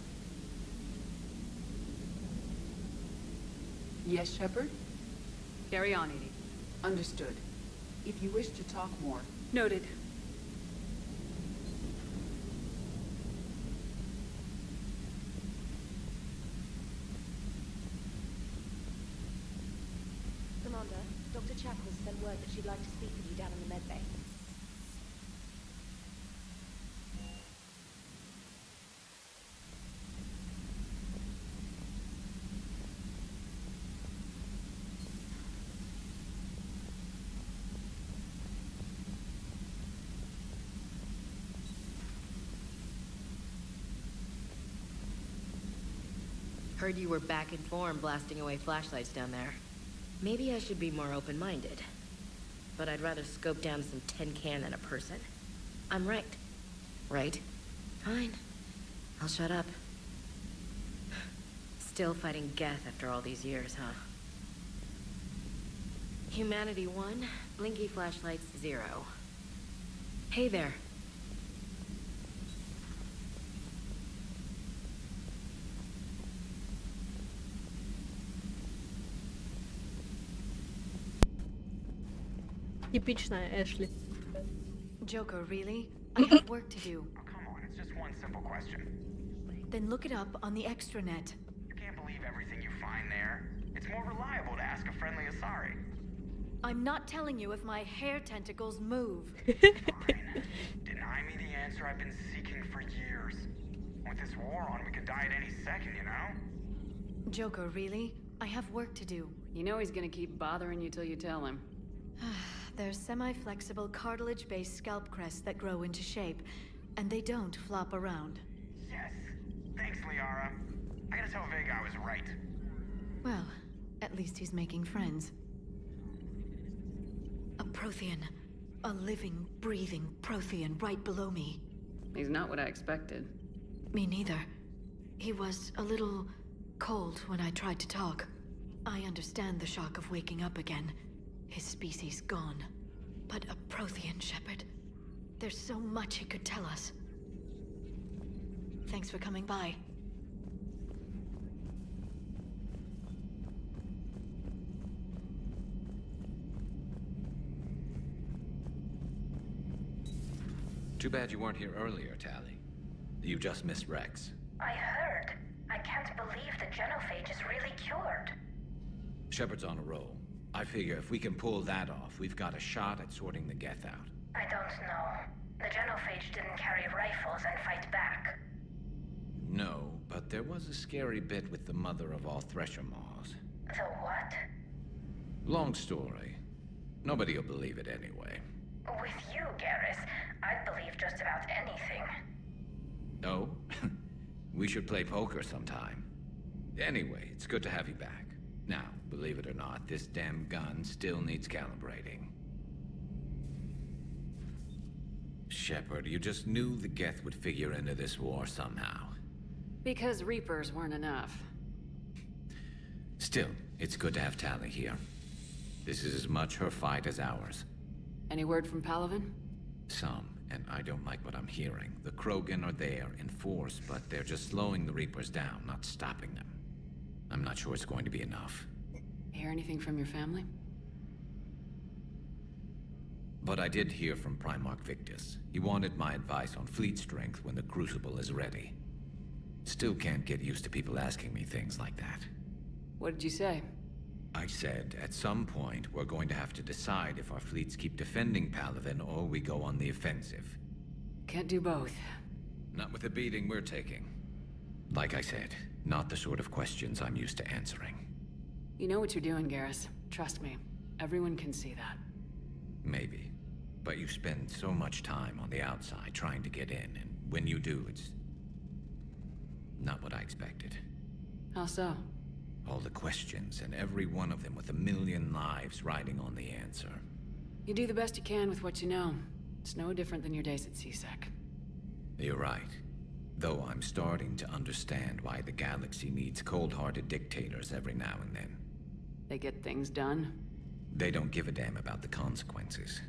Yes, Shepard? Carry on, Edie. Understood. If you wish to talk more... Noted. Commander, Dr. Chapel sent word that she'd like to speak with you down in the medbay. Heard you were back in form blasting away flashlights down there. Maybe I should be more open-minded. But I'd rather scope down some tin can than a person. I'm right. Right? Fine. I'll shut up. Still fighting Geth after all these years, huh? Humanity 1, blinky flashlights 0. Hey there. Типичная Эшли. Joker, really? I have work to do. Oh, come on, it's just one simple question. Then look it up on the extranet. You can't believe everything you find there. It's more reliable to ask a friendly Asari. I'm not telling you if my hair tentacles move. Fine. Deny me the answer I've been seeking for years. With this war on, we could die at any second, you know? Joker, really? I have work to do. You know he's gonna keep bothering you till you tell him. They're semi-flexible, cartilage-based scalp crests that grow into shape, and they don't flop around. Yes. Thanks, Liara. I gotta tell Vega I was right. Well, at least he's making friends. A Prothean. A living, breathing Prothean right below me. He's not what I expected. Me neither. He was a little cold when I tried to talk. I understand the shock of waking up again. His species gone. But a Prothean, Shepard. There's so much he could tell us. Thanks for coming by. Too bad you weren't here earlier, Tally. You just missed Rex. I heard. I can't believe the genophage is really cured. Shepard's on a roll. I figure if we can pull that off, we've got a shot at sorting the Geth out. I don't know. The genophage didn't carry rifles and fight back. No, but there was a scary bit with the mother of all Thresher Maws. The what? Long story. Nobody'll believe it anyway. With you, Garrus, I'd believe just about anything. Oh? We should play poker sometime. Anyway, it's good to have you back. Now, believe it or not, this damn gun still needs calibrating. Shepard, you just knew the Geth would figure into this war somehow. Because Reapers weren't enough. Still, It's good to have Tali here. This is as much her fight as ours. Any word from Palaven? Some, and I don't like what I'm hearing. The Krogan are there in force, but they're just slowing the Reapers down, not stopping them. I'm not sure it's going to be enough. Hear anything from your family? But I did hear from Primarch Victus. He wanted my advice on fleet strength when the Crucible is ready. Still can't get used to people asking me things like that. What did you say? I said, at some point, we're going to have to decide if our fleets keep defending Palaven or we go on the offensive. Can't do both. Not with the beating we're taking. Like I said, not the sort of questions I'm used to answering. You know what you're doing, Garrus. Trust me. Everyone can see that. Maybe. But you spend so much time on the outside trying to get in, and when you do, it's not what I expected. How so? All the questions, and every one of them with a million lives riding on the answer. You do the best you can with what you know. It's no different than your days at CSEC. You're right. Though I'm starting to understand why the galaxy needs cold-hearted dictators every now and then. They get things done? They don't give a damn about the consequences.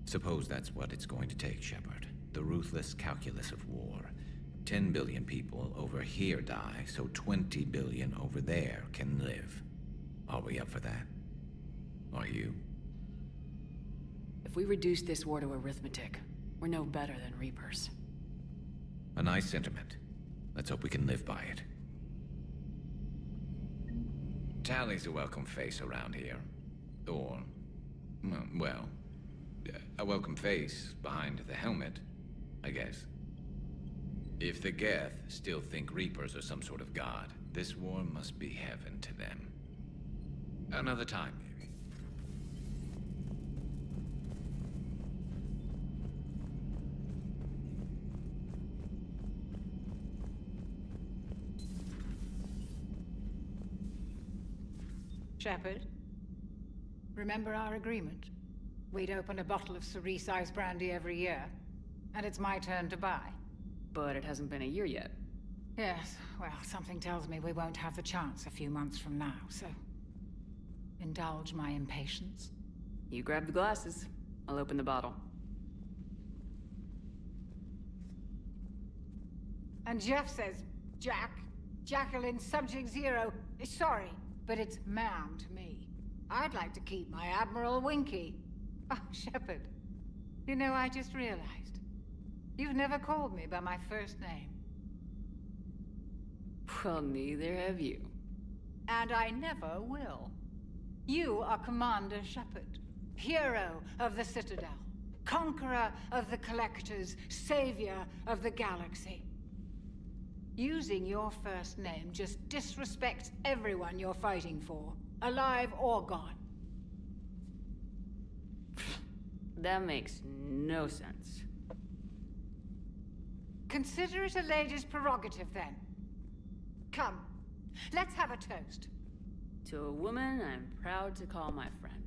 Suppose that's what it's going to take, Shepard. The ruthless calculus of war. 10 billion people over here die, so 20 billion over there can live. Are we up for that? Are you? If we reduce this war to arithmetic, we're no better than Reapers. A nice sentiment. Let's hope we can live by it. Tali's a welcome face around here. Or, well, a welcome face behind the helmet, I guess. If the Geth still think Reapers are some sort of god, this war must be heaven to them. Another time, maybe. Shepard, remember our agreement? We'd open a bottle of cerise-ice brandy every year, and it's my turn to buy. But it hasn't been a year yet. Yes, well, something tells me we won't have the chance a few months from now, so... indulge my impatience. You grab the glasses. I'll open the bottle. And Jeff says, Jacqueline, Subject Zero, sorry, but it's ma'am to me. I'd like to keep my Admiral Winky. Oh, Shepard, you know, I just realized. You've never called me by my first name. Well, neither have you. And I never will. You are Commander Shepard, hero of the Citadel, conqueror of the Collectors, savior of the galaxy. Using your first name just disrespects everyone you're fighting for, alive or gone. That makes no sense. Consider it a lady's prerogative, then. Come, let's have a toast. To a woman I'm proud to call my friend.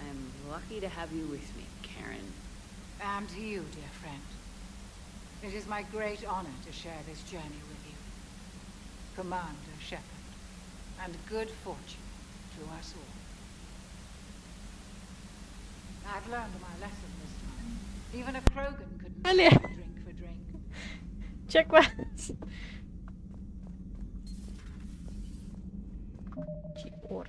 I am lucky to have you with me, Karen. And to you, dear friend. It is my great honor to share this journey with you. Commander Shepard. And good fortune to us all. I've learned my lesson this time. Even a Krogan couldn't drink for drink. Check what? Черт.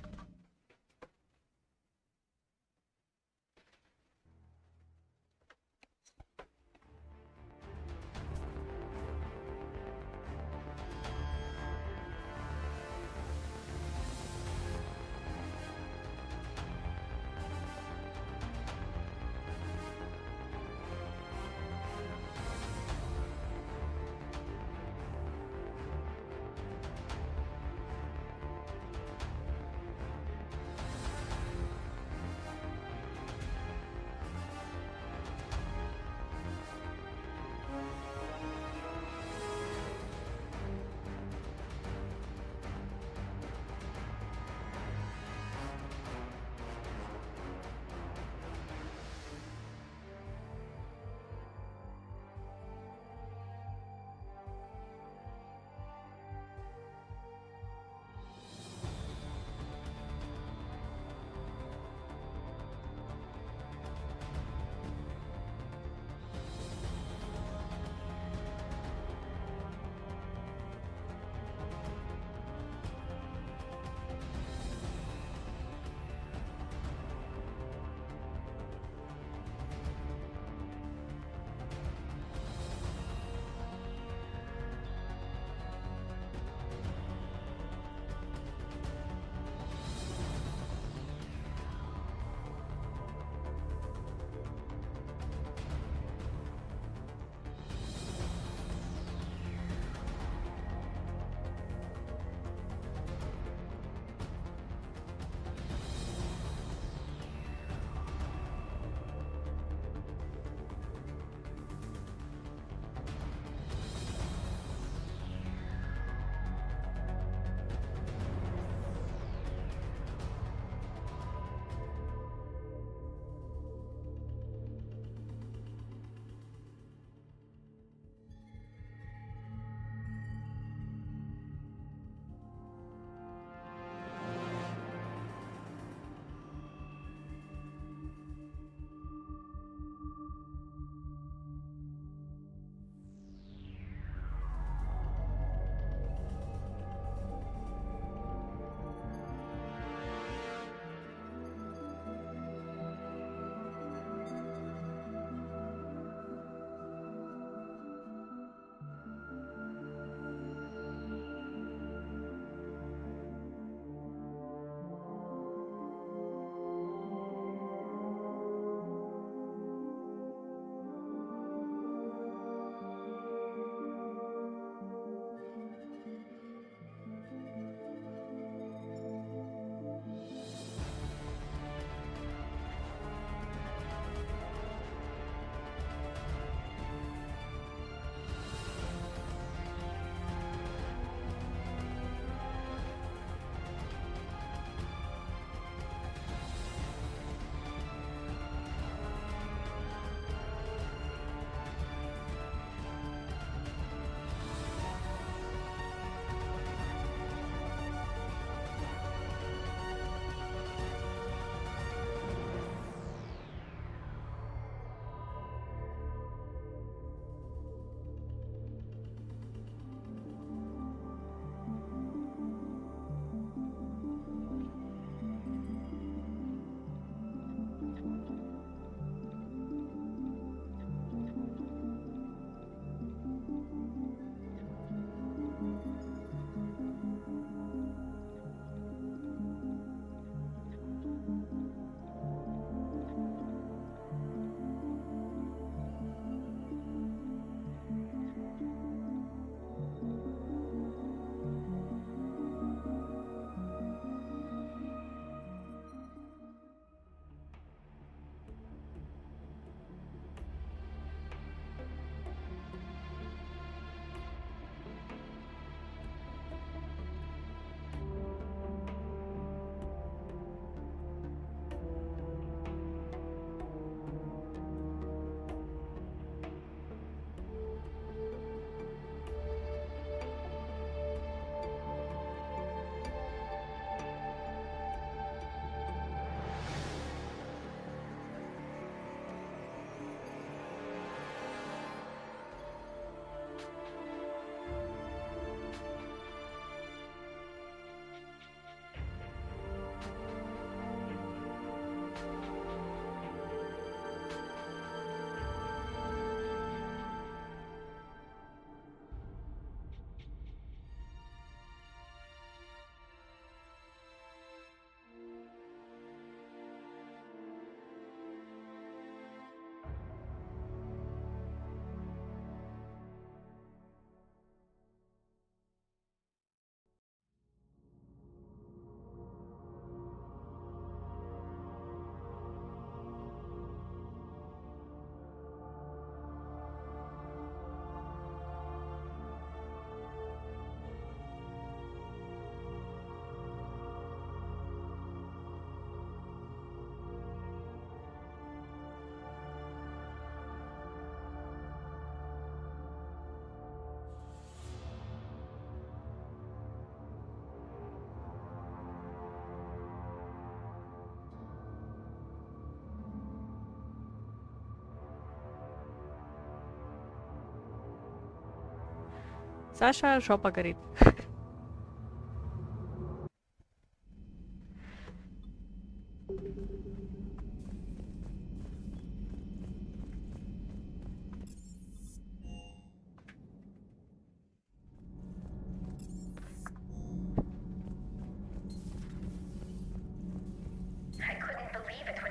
Саша, жопа горит.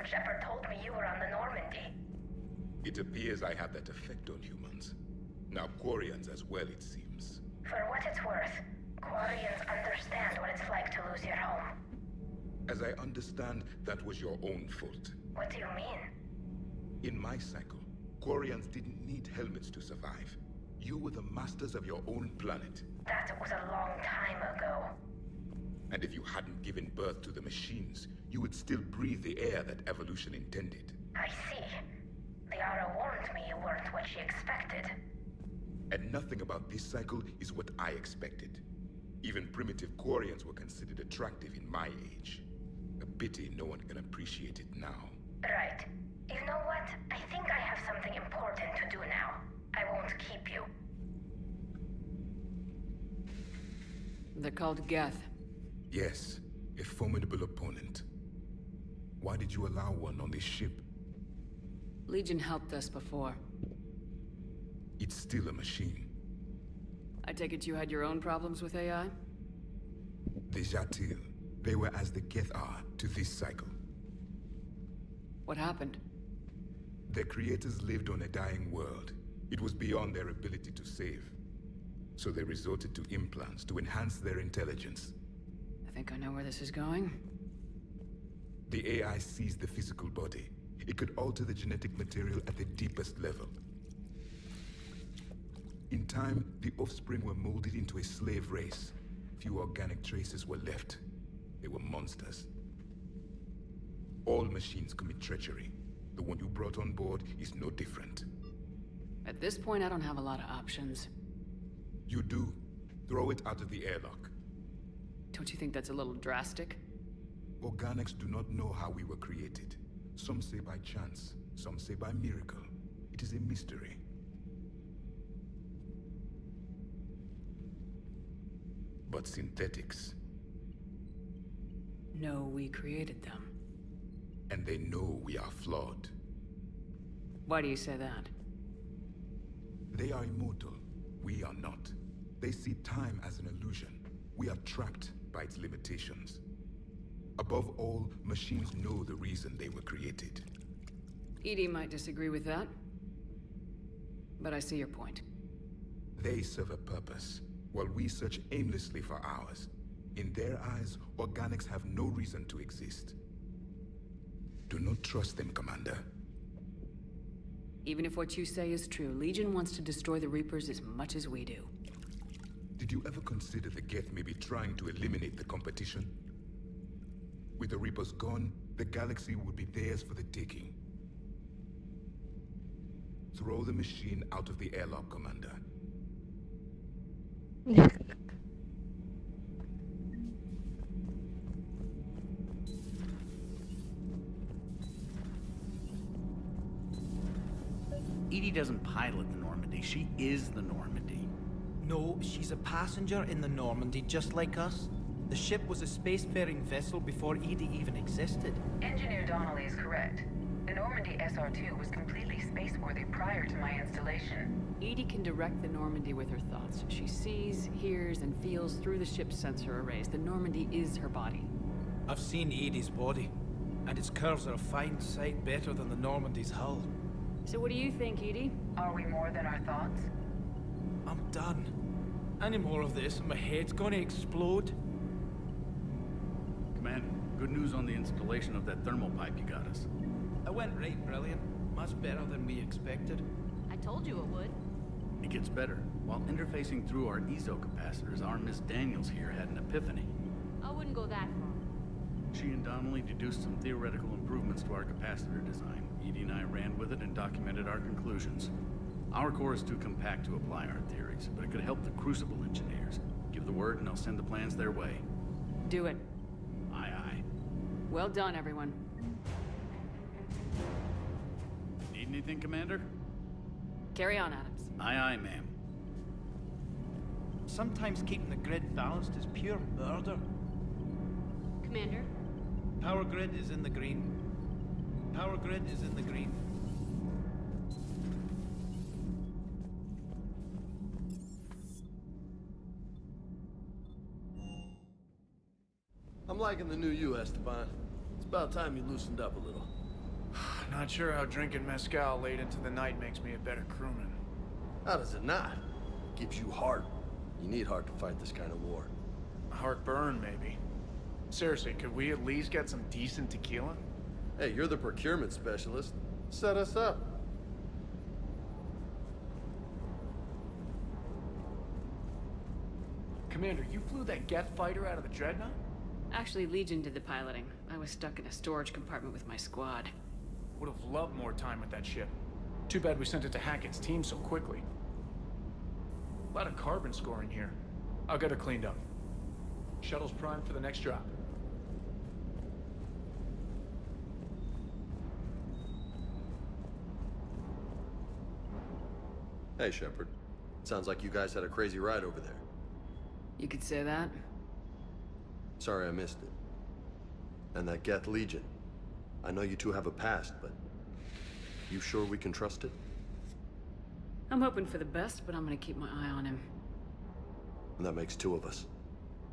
Shepard told me you were on the Normandy. It appears I have that effect on humans. Now Quarians as well, it seems. For what it's worth, Quarians understand what it's like to lose your home. As I understand, that was your own fault. What do you mean? In my cycle, Quarians didn't need helmets to survive. You were the masters of your own planet. That was a long time ago. And if you hadn't given birth to the machines, you would still breathe the air that evolution intended. I see. Liara warned me you weren't what she expected. And nothing about this cycle is what I expected. Even primitive Quarians were considered attractive in my age. A pity no one can appreciate it now. Right. You know what? I think I have something important to do now. I won't keep you. They're called Geth. Yes, a formidable opponent. Why did you allow one on this ship? Legion helped us before. It's still a machine. I take it you had your own problems with AI? The Jatil. They were as the Geth are to this cycle. What happened? Their creators lived on a dying world. It was beyond their ability to save. So they resorted to implants to enhance their intelligence. I think I know where this is going. The AI sees the physical body. It could alter the genetic material at the deepest level. In time, the offspring were molded into a slave race. Few organic traces were left. They were monsters. All machines commit treachery. The one you brought on board is no different. At this point, I don't have a lot of options. You do. Throw it out of the airlock. Don't you think that's a little drastic? Organics do not know how we were created. Some say by chance, some say by miracle. It is a mystery. But synthetics... No, we created them. And they know we are flawed. Why do you say that? They are immortal. We are not. They see time as an illusion. We are trapped by its limitations. Above all, machines know the reason they were created. EDI might disagree with that. But I see your point. They serve a purpose, while we search aimlessly for ours. In their eyes, organics have no reason to exist. Do not trust them, Commander. Even if what you say is true, Legion wants to destroy the Reapers as much as we do. Did you ever consider the Geth may be trying to eliminate the competition? With the Reapers gone, the galaxy would be theirs for the taking. Throw the machine out of the airlock, Commander. EDI doesn't pilot the Normandy, she is the Normandy. No, she's a passenger in the Normandy, just like us. The ship was a spacefaring vessel before EDI even existed. Engineer Donnelly is correct. The Normandy SR-2 was completely spaceworthy prior to my installation. EDI can direct the Normandy with her thoughts. She sees, hears, and feels through the ship's sensor arrays. The Normandy is her body. I've seen EDI's body, and its curves are a fine sight better than the Normandy's hull. So what do you think, EDI? Are we more than our thoughts? I'm done. Any more of this and my head's gonna explode. Commander, good news on the installation of that thermal pipe you got us. It went right brilliant. Much better than we expected. I told you it would. It gets better. While interfacing through our ezo capacitors, our Miss Daniels here had an epiphany. I wouldn't go that far. She and Donnelly deduced some theoretical improvements to our capacitor design. EDI and I ran with it and documented our conclusions. Our core is too compact to apply our theories, but it could help the Crucible engineers. Give the word and I'll send the plans their way. Do it. Aye, aye. Well done, everyone. Need anything, Commander? Carry on, Adams. Aye, aye, ma'am. sometimes keeping the grid balanced is pure murder. Commander? Power grid is in the green. Power grid is in the green. I'm liking the new you, Esteban. It's about time you loosened up a little. Not sure how drinking mezcal late into the night makes me a better crewman. How does it not? It gives you heart. You need heart to fight this kind of war. Heartburn, maybe. Seriously, could we at least get some decent tequila? Hey, you're the procurement specialist. Set us up. Commander, you flew that Geth fighter out of the Dreadnought? Actually, Legion did the piloting. I was stuck in a storage compartment with my squad. Would have loved more time with that ship. Too bad we sent it to Hackett's team so quickly. A lot of carbon scoring here. I'll get her cleaned up. Shuttle's primed for the next drop. Hey, Shepard. Sounds like you guys had a crazy ride over there. You could say that. Sorry I missed it. And that Geth Legion. I know you two have a past, but you sure we can trust it? I'm hoping for the best, but I'm gonna keep my eye on him. And that makes two of us.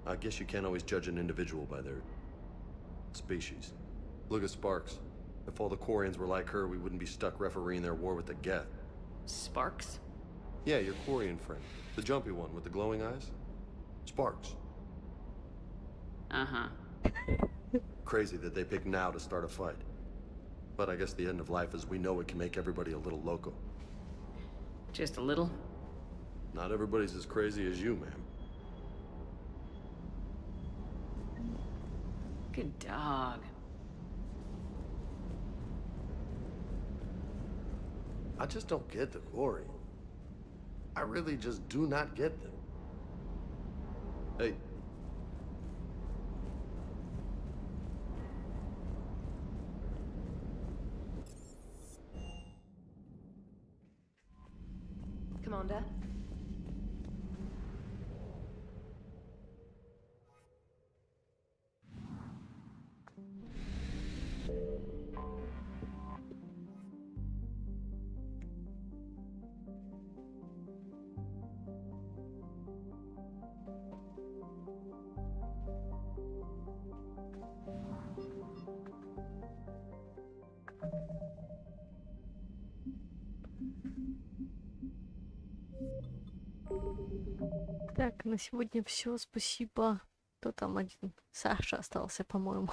I guess you can't always judge an individual by their species. Look at Sparks. If all the Quarians were like her, we wouldn't be stuck refereeing their war with the Geth. Sparks? Yeah, your Quarian friend. The jumpy one with the glowing eyes. Sparks. Uh-huh. Crazy that they pick now to start a fight. But I guess the end of life as we know it can make everybody a little loco. Just a little? Not everybody's as crazy as you, ma'am. Good dog. I just don't get the Quarian. I really just do not get them. Hey. Commander? Так, на сегодня все. Спасибо. Кто там один? Саша остался, по-моему.